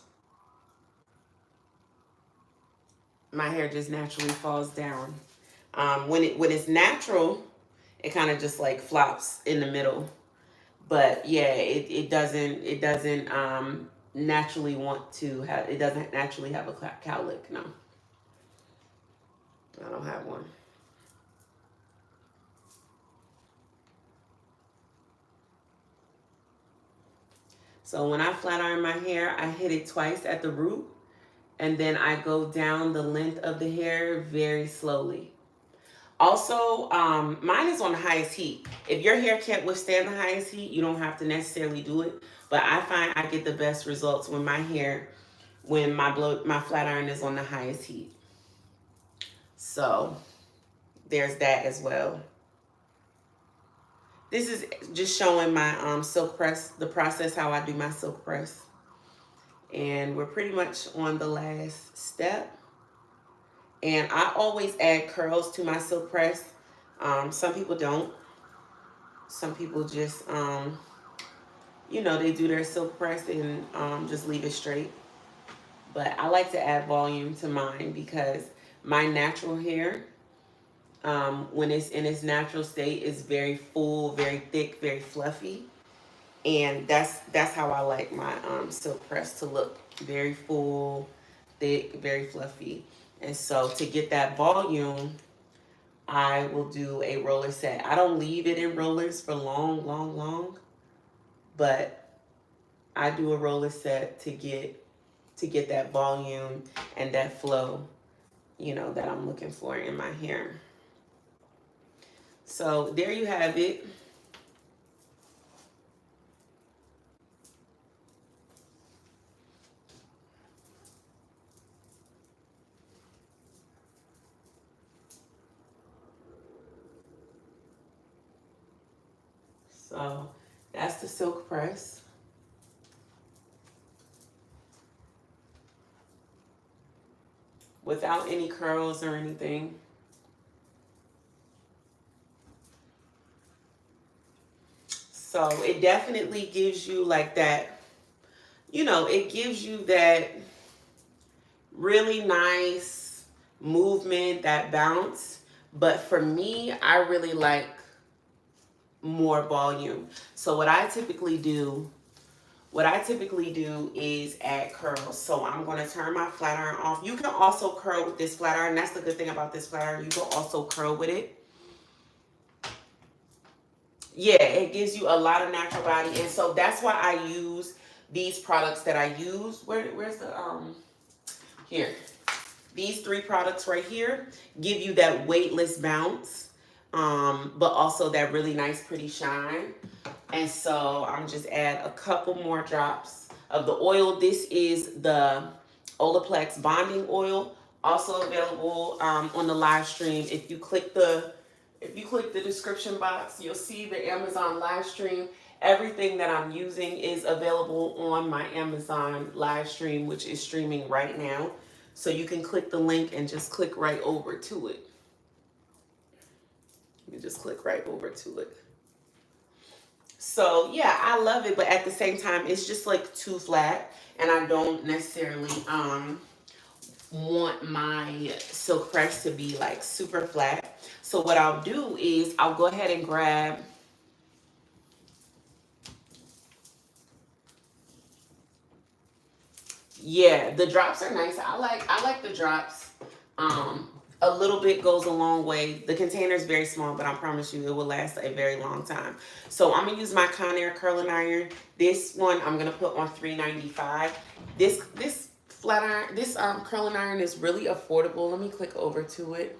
A: My hair just naturally falls down. When it's natural, it kind of just like flops in the middle. But yeah, it doesn't naturally want to have, it doesn't naturally have a cowlick. No, I don't have one. So when I flat iron my hair, I hit it twice at the root, and then I go down the length of the hair very slowly. Also, mine is on the highest heat. If your hair can't withstand the highest heat, you don't have to necessarily do it. But I find I get the best results when my flat iron is on the highest heat. So there's that as well. This is just showing my silk press, the process, how I do my silk press. And we're pretty much on the last step. And I always add curls to my silk press. Some people don't. Some people just, you know, they do their silk press and just leave it straight. But I like to add volume to mine because my natural hair, when it's in its natural state, is very full, very thick, very fluffy. And that's how I like my silk press to look. Very full, thick, very fluffy. And so to get that volume, I will do a roller set. I don't leave it in rollers for long, but I do a roller set to get that volume and that flow, you know, that I'm looking for in my hair. So there you have it. So that's the silk press. Without any curls or anything. So it definitely gives you like that, you know, it gives you that really nice movement, that bounce. But for me, I really like more volume. So what I typically do is add curls. So I'm going to turn my flat iron off. You can also curl with this flat iron. That's the good thing about this flat iron. You can also curl with it. Yeah, it gives you a lot of natural body. And so that's why I use these products that I use. Where's the, here. These 3 products right here give you that weightless bounce, but also that really nice, pretty shine. And so I'm just add a couple more drops of the oil. This is the Olaplex bonding oil, also available on the live stream. If you click the description box, you'll see the Amazon live stream. Everything that I'm using is available on my Amazon live stream, which is streaming right now. So you can click the link and just click right over to it. You just click right over to it. So yeah, I love it, but at the same time, it's just like too flat, and I don't necessarily want my silk press to be like super flat. So what I'll do is I'll go ahead and grab yeah, the drops are nice. I like the drops. A little bit goes a long way. The container is very small, but I promise you it will last a very long time. So I'm gonna use my Conair curling iron. This one I'm gonna put on $3.95. This flat iron, this curling iron is really affordable. Let me click over to it.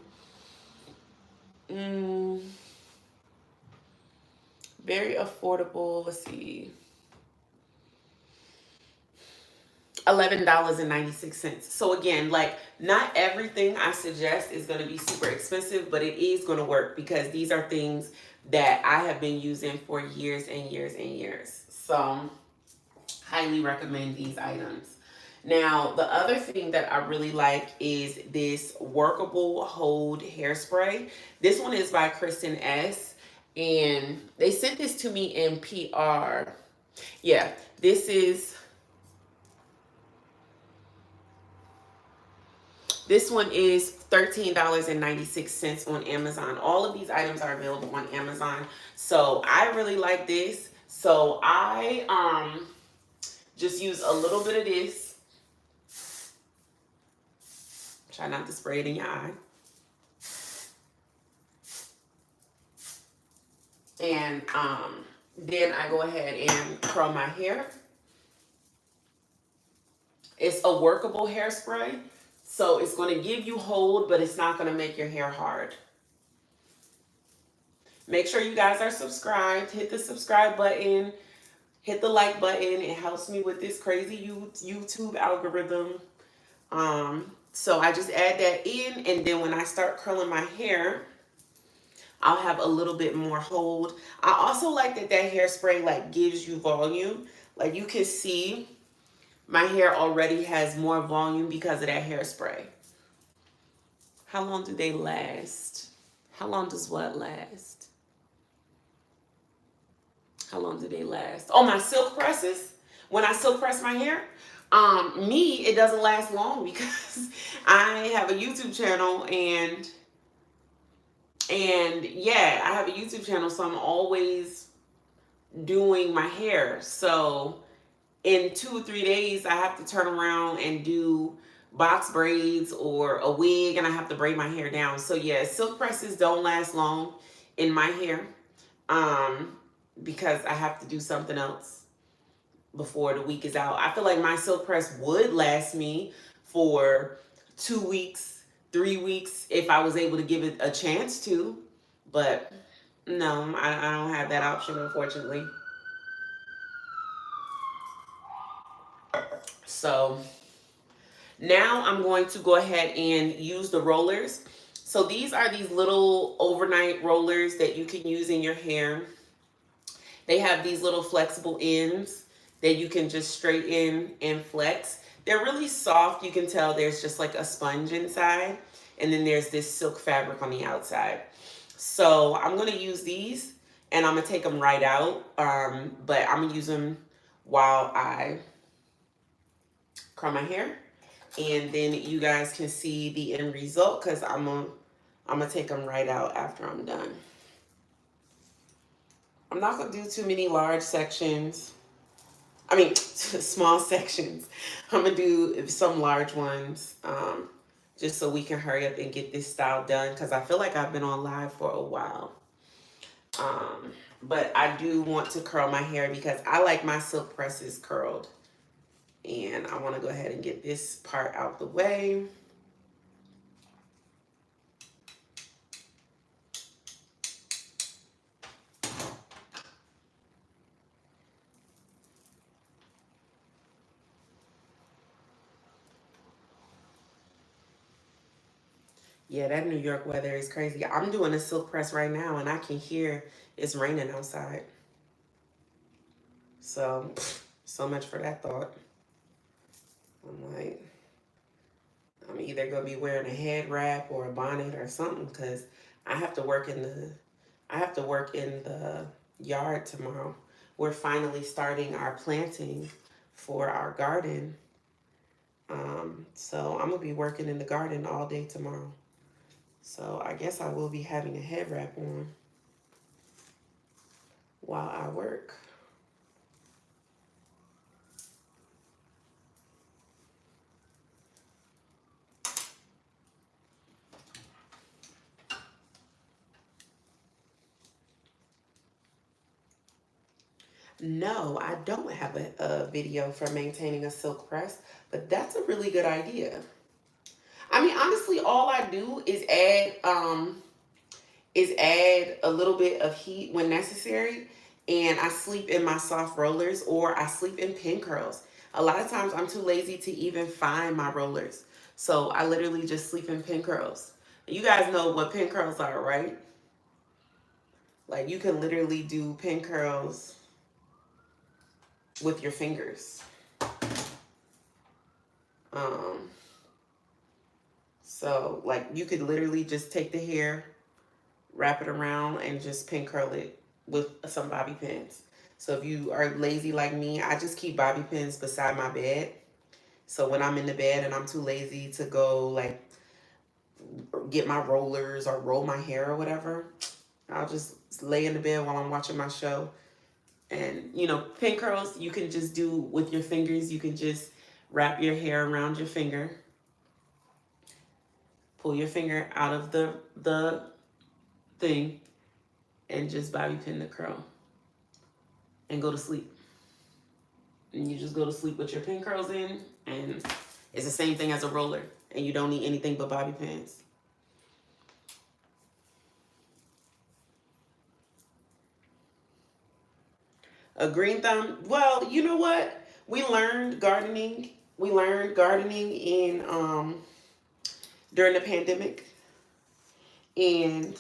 A: Very affordable. Let's see. $11.96. So again, like, not everything I suggest is going to be super expensive, but it is going to work because these are things that I have been using for years and years and years. So highly recommend these items. Now, the other thing that I really like is this workable hold hairspray. This one is by Kristen S. And they sent this to me in PR. Yeah, this one is $13.96 on Amazon. All of these items are available on Amazon. So I really like this. So I just use a little bit of this. Try not to spray it in your eye. And then I go ahead and curl my hair. It's a workable hairspray. So it's going to give you hold, but it's not going to make your hair hard. Make sure you guys are subscribed. Hit the subscribe button. Hit the like button. It helps me with this crazy YouTube algorithm. So I just add that in, and then when I start curling my hair, I'll have a little bit more hold. I also like that hairspray like gives you volume. Like you can see my hair already has more volume because of that hairspray. How long do they last? How long does what last? How long do they last? Oh, my silk presses. When I silk press my hair, it doesn't last long because I have a YouTube channel and yeah, I have a YouTube channel, so I'm always doing my hair. So in 2 or 3 days, I have to turn around and do box braids or a wig and I have to braid my hair down. So yeah, silk presses don't last long in my hair because I have to do something else before the week is out. I feel like my silk press would last me for 2 weeks, 3 weeks if I was able to give it a chance to. But no, I don't have that option, unfortunately. So now I'm going to go ahead and use the rollers. So these are these little overnight rollers that you can use in your hair. They have these little flexible ends that you can just straighten and flex. They're really soft. You can tell there's just like a sponge inside. And then there's this silk fabric on the outside. So I'm going to use these and I'm going to take them right out. But I'm going to use them while I curl my hair. And then you guys can see the end result because I'm gonna take them right out after I'm done. I'm not going to do too many large sections. I mean, small sections. I'm going to do some large ones just so we can hurry up and get this style done because I feel like I've been on live for a while. But I do want to curl my hair because I like my silk presses curled. And I want to go ahead and get this part out the way. Yeah, that New York weather is crazy. I'm doing a silk press right now and I can hear it's raining outside. So much for that thought. I'm like, I'm either gonna be wearing a head wrap or a bonnet or something because I have to work in the yard tomorrow. We're finally starting our planting for our garden. So I'm gonna be working in the garden all day tomorrow. So I guess I will be having a head wrap on while I work. No, I don't have a video for maintaining a silk press, but that's a really good idea. I mean, honestly, all I do is add a little bit of heat when necessary, and I sleep in my soft rollers or I sleep in pin curls. A lot of times I'm too lazy to even find my rollers, so I literally just sleep in pin curls. You guys know what pin curls are, right? Like you can literally do pin curls with your fingers. So like you could literally just take the hair, wrap it around, and just pin curl it with some bobby pins. So if you are lazy like me, I just keep bobby pins beside my bed. So when I'm in the bed and I'm too lazy to go like get my rollers or roll my hair or whatever, I'll just lay in the bed while I'm watching my show. And you know, pin curls you can just do with your fingers. You can just wrap your hair around your finger, pull your finger out of the thing, and just bobby pin the curl and go to sleep. And you just go to sleep with your pin curls in, and it's the same thing as a roller, and you don't need anything but bobby pins. A green thumb, well, you know what? We learned gardening. We learned gardening in during the pandemic, and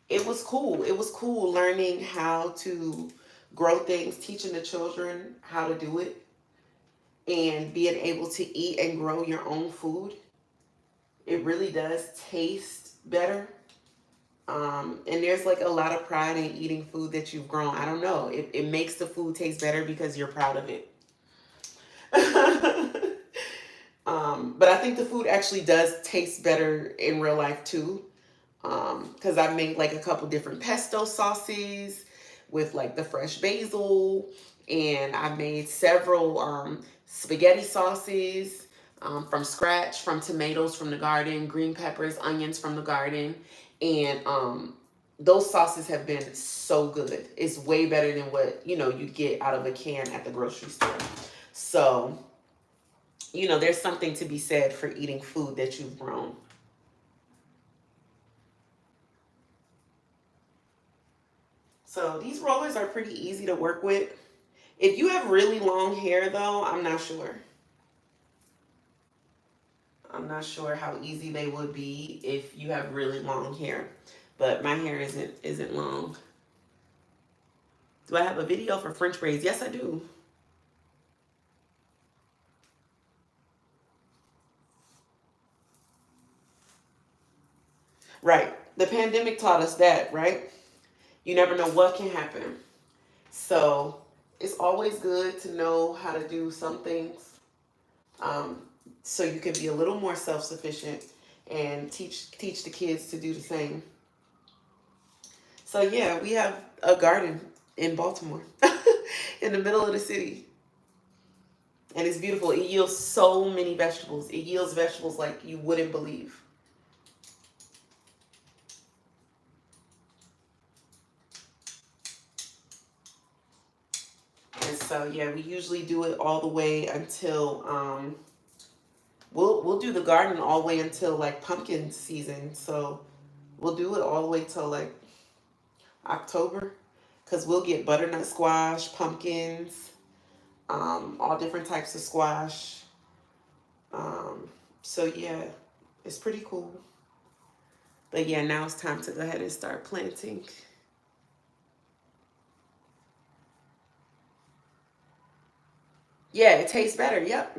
A: it was cool. It was cool learning how to grow things, teaching the children how to do it, and being able to eat and grow your own food. It really does taste better. And there's like a lot of pride in eating food that you've grown. I don't know. It makes the food taste better because you're proud of it. But I think the food actually does taste better in real life too. Because I've made like a couple different pesto sauces with like the fresh basil, and I made several spaghetti sauces from scratch, from tomatoes from the garden, green peppers, onions from the garden. And those sauces have been so good. It's way better than what, you know, you get out of a can at the grocery store. So, you know, there's something to be said for eating food that you've grown. So these rollers are pretty easy to work with. If you have really long hair though, I'm not sure. I'm not sure how easy they would be if you have really long hair. But my hair isn't long. Do I have a video for French braids? Yes, I do. Right. The pandemic taught us that, right? You never know what can happen. So it's always good to know how to do some things, um, so you can be a little more self-sufficient and teach the kids to do the same. So yeah, we have a garden in Baltimore, in the middle of the city. And it's beautiful. It yields so many vegetables. It yields vegetables like you wouldn't believe. And so yeah, we usually do it all the way until we'll do the garden all the way until like pumpkin season. So we'll do it all the way till like October, because we'll get butternut squash, pumpkins, all different types of squash. So yeah, it's pretty cool. But yeah, now it's time to go ahead and start planting. Yeah, it tastes better. Yep.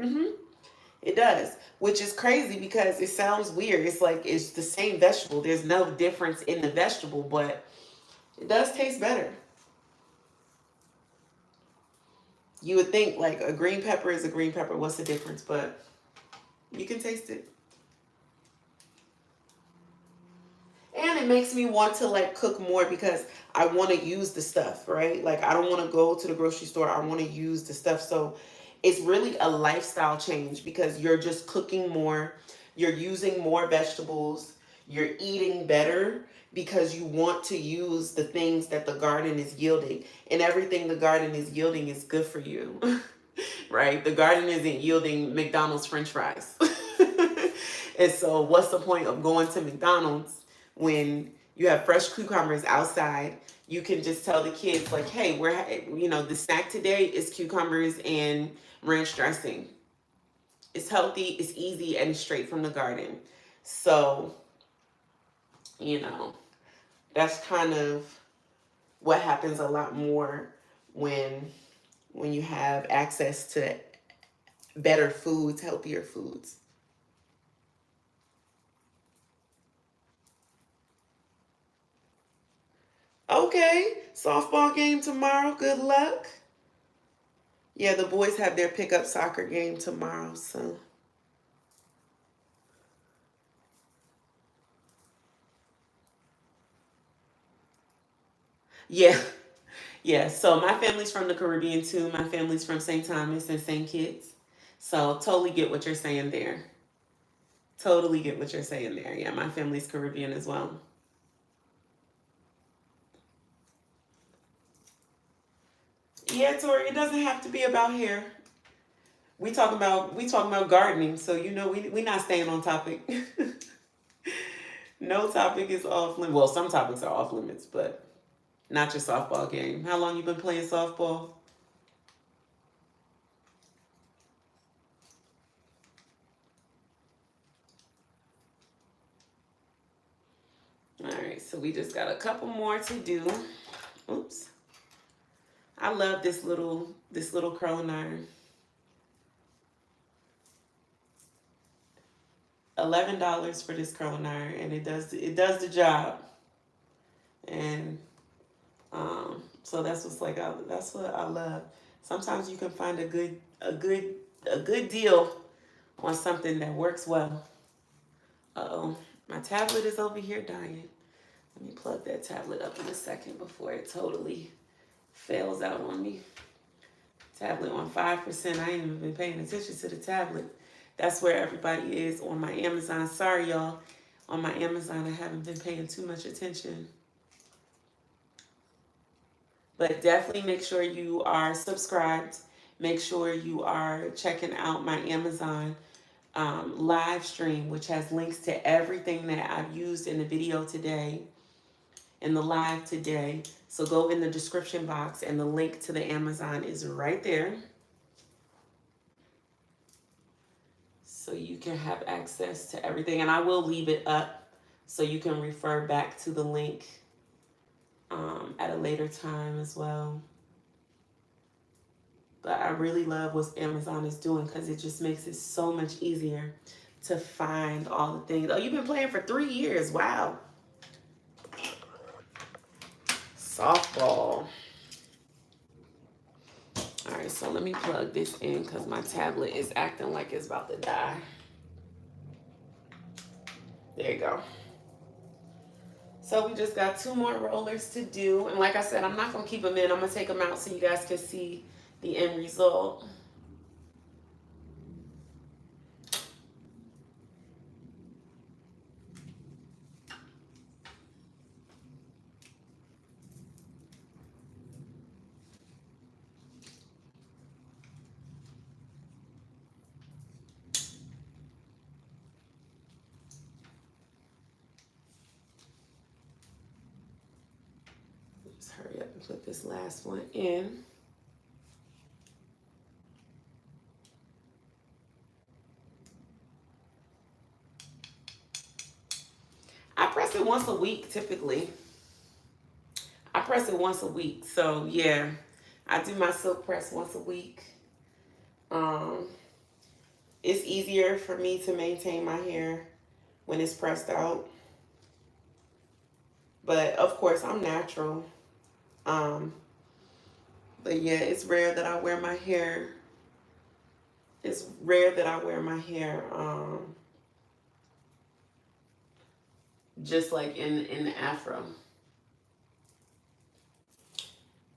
A: It does, which is crazy because it sounds weird. It's like it's the same vegetable. There's no difference in the vegetable, but it does taste better. You would think like a green pepper is a green pepper. What's the difference? But you can taste it. And it makes me want to like cook more because I want to use the stuff, right? Like I don't want to go to the grocery store. I want to use the stuff. So it's really a lifestyle change because you're just cooking more, you're using more vegetables, you're eating better because you want to use the things that the garden is yielding. And everything the garden is yielding is good for you. Right? The garden isn't yielding McDonald's French fries. And so what's the point of going to McDonald's when you have fresh cucumbers outside? You can just tell the kids like, hey, the snack today is cucumbers and ranch dressing. It's healthy, it's easy, and it's straight from the garden. So, you know, that's kind of what happens a lot more when you have access to better foods, healthier foods. Okay, softball game tomorrow. Good luck. Yeah, the boys have their pickup soccer game tomorrow, so. Yeah. Yeah, so my family's from the Caribbean too. My family's from St. Thomas and St. Kitts. So totally get what you're saying there. Totally get what you're saying there. Yeah, my family's Caribbean as well. Yeah, Tori, it doesn't have to be about hair. We talking about gardening, so we not staying on topic. No topic is off limits. Well, some topics are off limits, but not your softball game. How long you been playing softball? All right, so we just got a couple more to do. Oops. I love this little curling iron. $11 for this curling iron, and it does the job. And so that's what I love. Sometimes you can find a good deal on something that works well. Uh-oh, my tablet is over here dying. Let me plug that tablet up in a second before it totally fails out on me. Tablet on 5%. I ain't even been paying attention to the tablet. That's where everybody is on my Amazon. Sorry, y'all. On my Amazon, I haven't been paying too much attention. But definitely make sure you are subscribed. Make sure you are checking out my Amazon live stream, which has links to everything that I've used in the video today, in the live today. So go in the description box and the link to the Amazon is right there. So you can have access to everything. And I will leave it up so you can refer back to the link at a later time as well. But I really love what Amazon is doing because it just makes it so much easier to find all the things. Oh, you've been playing for 3 years. Wow. Softball. All right, so let me plug this in because my tablet is acting like it's about to die. There you go. So we just got 2 more rollers to do. And like I said, I'm not going to keep them in. I'm going to take them out so you guys can see the end result. Let's hurry up and put this last one in. I press it once a week, typically. I press it once a week. So, yeah, I do my silk press once a week. It's easier for me to maintain my hair when it's pressed out. But, of course, I'm natural. But, yeah, it's rare that I wear my hair. It's rare that I wear my hair just like in the afro.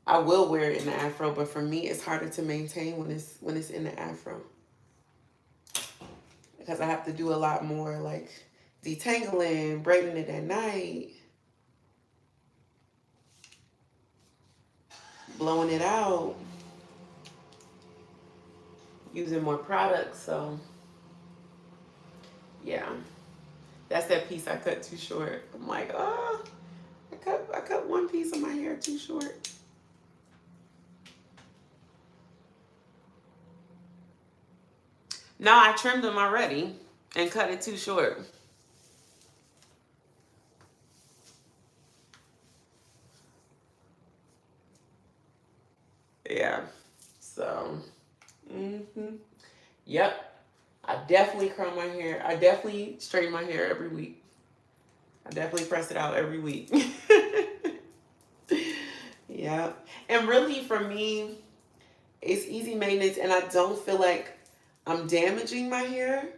A: I will wear it in the afro, but for me, it's harder to maintain when it's in the afro because I have to do a lot more like detangling, braiding it at night, blowing it out, using more products. So yeah, that's that piece I cut too short. I'm like, oh, I cut one piece of my hair too short. No, I trimmed them already and cut it too short. Yeah. So, yep. I definitely curl my hair. I definitely straighten my hair every week. I definitely press it out every week. Yeah. And really for me, it's easy maintenance and I don't feel like I'm damaging my hair.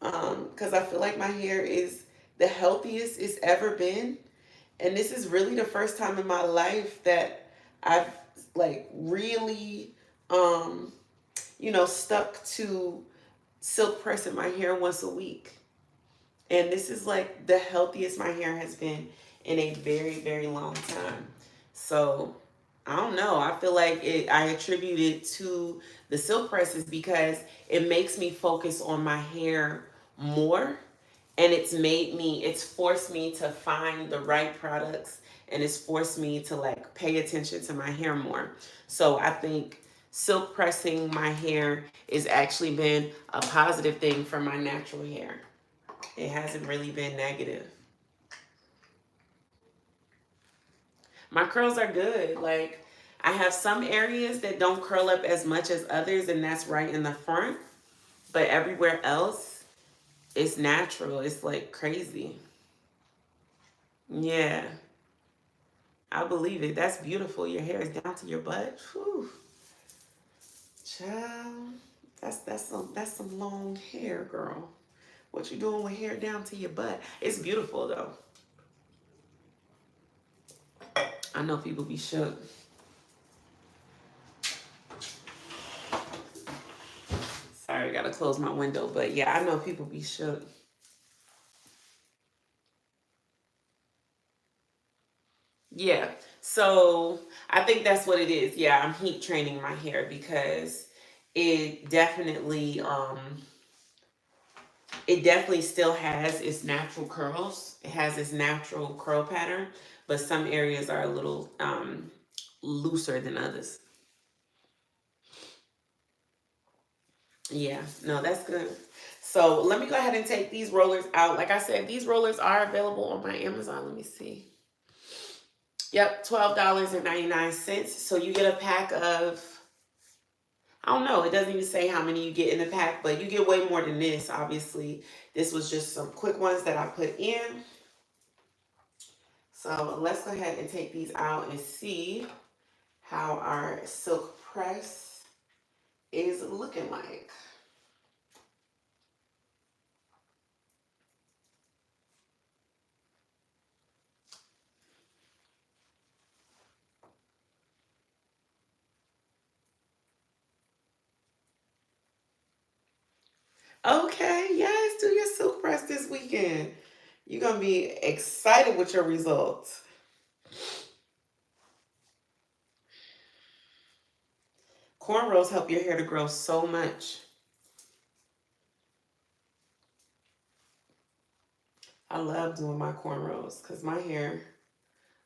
A: Because I feel like my hair is the healthiest it's ever been. And this is really the first time in my life that I've like really stuck to silk pressing my hair once a week. And this is like the healthiest my hair has been in a very, very long time. So I don't know. I feel like I attribute it to the silk presses because it makes me focus on my hair more. And it's forced me to find the right products and it's forced me to like pay attention to my hair more. So I think silk pressing my hair has actually been a positive thing for my natural hair. It hasn't really been negative. My curls are good. Like I have some areas that don't curl up as much as others and that's right in the front. But everywhere else, it's natural. It's like crazy. Yeah. I believe it. That's beautiful. Your hair is down to your butt. Whew. Child, that's some long hair, girl. What you doing with hair down to your butt? It's beautiful though. I know people be shook. Sorry, I gotta to close my window. But yeah, I know people be shook. Yeah. So I think that's what it is. Yeah, I'm heat training my hair because it definitely it definitely still has its natural curls. It has its natural curl pattern, but some areas are a little looser than others. Yeah, no, that's good. So let me go ahead and take these rollers out. Like I said, these rollers are available on my Amazon. Let me see. Yep, $12.99. So you get a pack of, I don't know, it doesn't even say how many you get in the pack, but you get way more than this, obviously. This was just some quick ones that I put in. So let's go ahead and take these out and see how our silk press is looking like. Okay, yes, do your silk press this weekend. You're going to be excited with your results. Cornrows help your hair to grow so much. I love doing my cornrows because my hair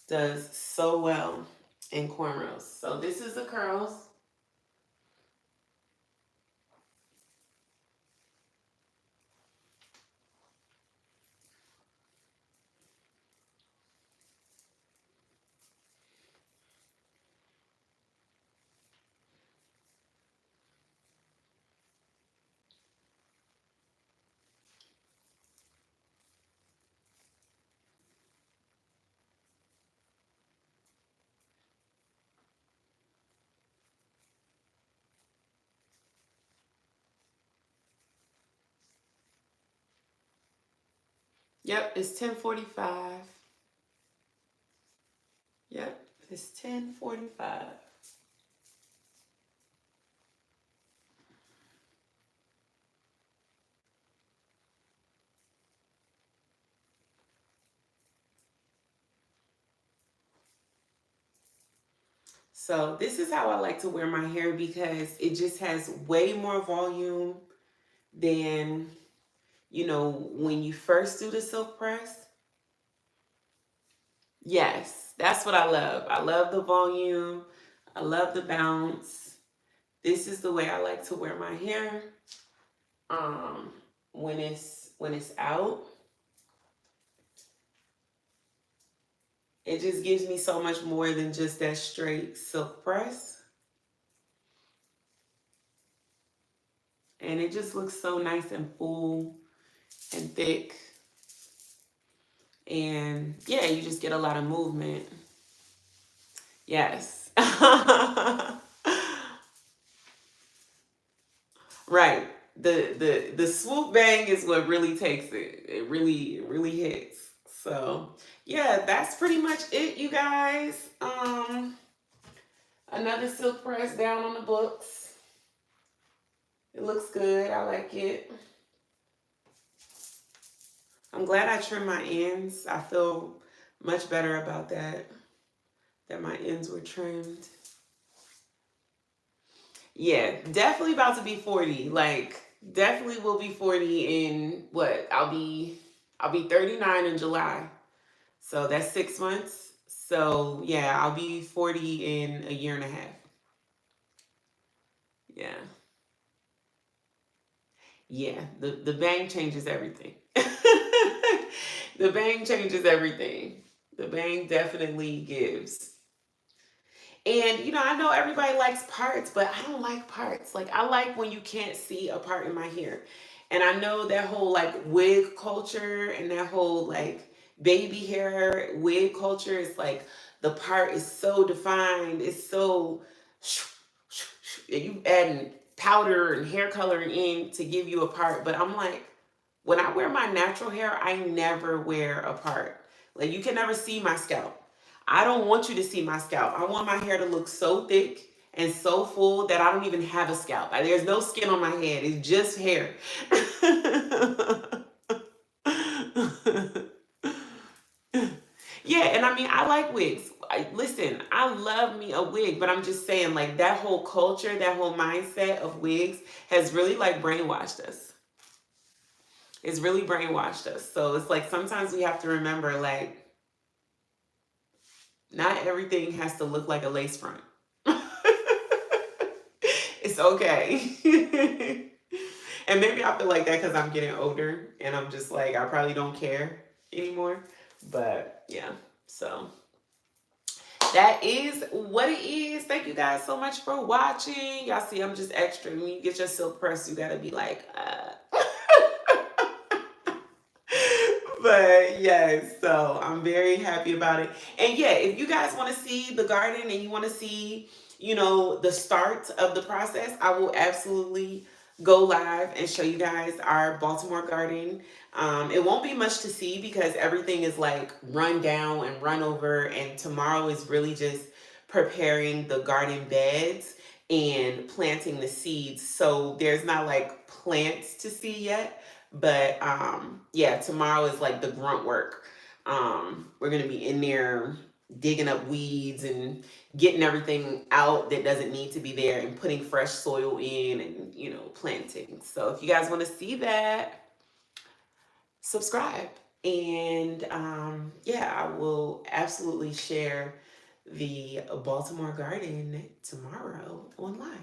A: does so well in cornrows. So this is the curls. Yep, it's 10:45. Yep, it's 10:45. So this is how I like to wear my hair because it just has way more volume than, you know, when you first do the silk press. Yes, that's what I love. I love the volume. I love the bounce. This is the way I like to wear my hair. Um, when it's out, it just gives me so much more than just that straight silk press. And it just looks so nice and full and thick. And yeah, you just get a lot of movement. Yes. Right. The swoop bang is what really takes it. It really hits. So yeah, that's pretty much it, you guys. Another silk press down on the books. It looks good. I like it. I'm glad I trimmed my ends. I feel much better about that my ends were trimmed. Yeah, definitely about to be 40. Like, definitely will be 40 in what? I'll be 39 in July. So that's 6 months. So yeah, I'll be 40 in a year and a half. Yeah. Yeah. The bang changes everything. The bang changes everything. The bang definitely gives. And you know, I know everybody likes parts, but I don't like parts. Like I like when you can't see a part in my hair. And I know that whole like wig culture and that whole like baby hair wig culture is like the part is so defined. It's so and you adding powder and hair coloring in to give you a part. But I'm like, when I wear my natural hair, I never wear a part. Like you can never see my scalp. I don't want you to see my scalp. I want my hair to look so thick and so full that I don't even have a scalp. There's no skin on my head. It's just hair. Yeah, and I mean, I like wigs. Listen, I love me a wig, but I'm just saying, like, that whole culture, that whole mindset of wigs has really, like, brainwashed us. It's really brainwashed us. So it's like sometimes we have to remember, like, not everything has to look like a lace front. It's okay. And maybe I feel like that because I'm getting older and I'm just like, I probably don't care anymore. But yeah, so that is what it is. Thank you guys so much for watching. Y'all see, I'm just extra. When you get your silk press, you gotta be like, But yes, so I'm very happy about it. And yeah, if you guys want to see the garden and you want to see, the start of the process, I will absolutely go live and show you guys our Baltimore garden. It won't be much to see because everything is like run down and run over, and tomorrow is really just preparing the garden beds and planting the seeds. So there's not like plants to see yet. But yeah, tomorrow is like the grunt work. We're gonna be in there digging up weeds and getting everything out that doesn't need to be there and putting fresh soil in and planting. So if you guys want to see that, subscribe. And yeah, I will absolutely share the Baltimore garden tomorrow on live.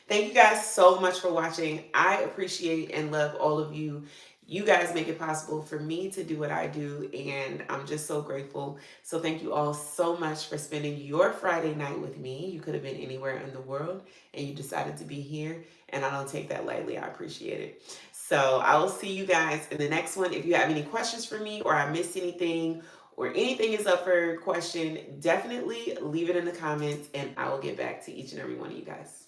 A: Thank you guys so much for watching. I appreciate and love all of you. You guys make it possible for me to do what I do, and I'm just so grateful. So thank you all so much for spending your Friday night with me. You could have been anywhere in the world, and you decided to be here, and I don't take that lightly. I appreciate it. So I will see you guys in the next one. If you have any questions for me or I missed anything or anything is up for question, definitely leave it in the comments, and I will get back to each and every one of you guys.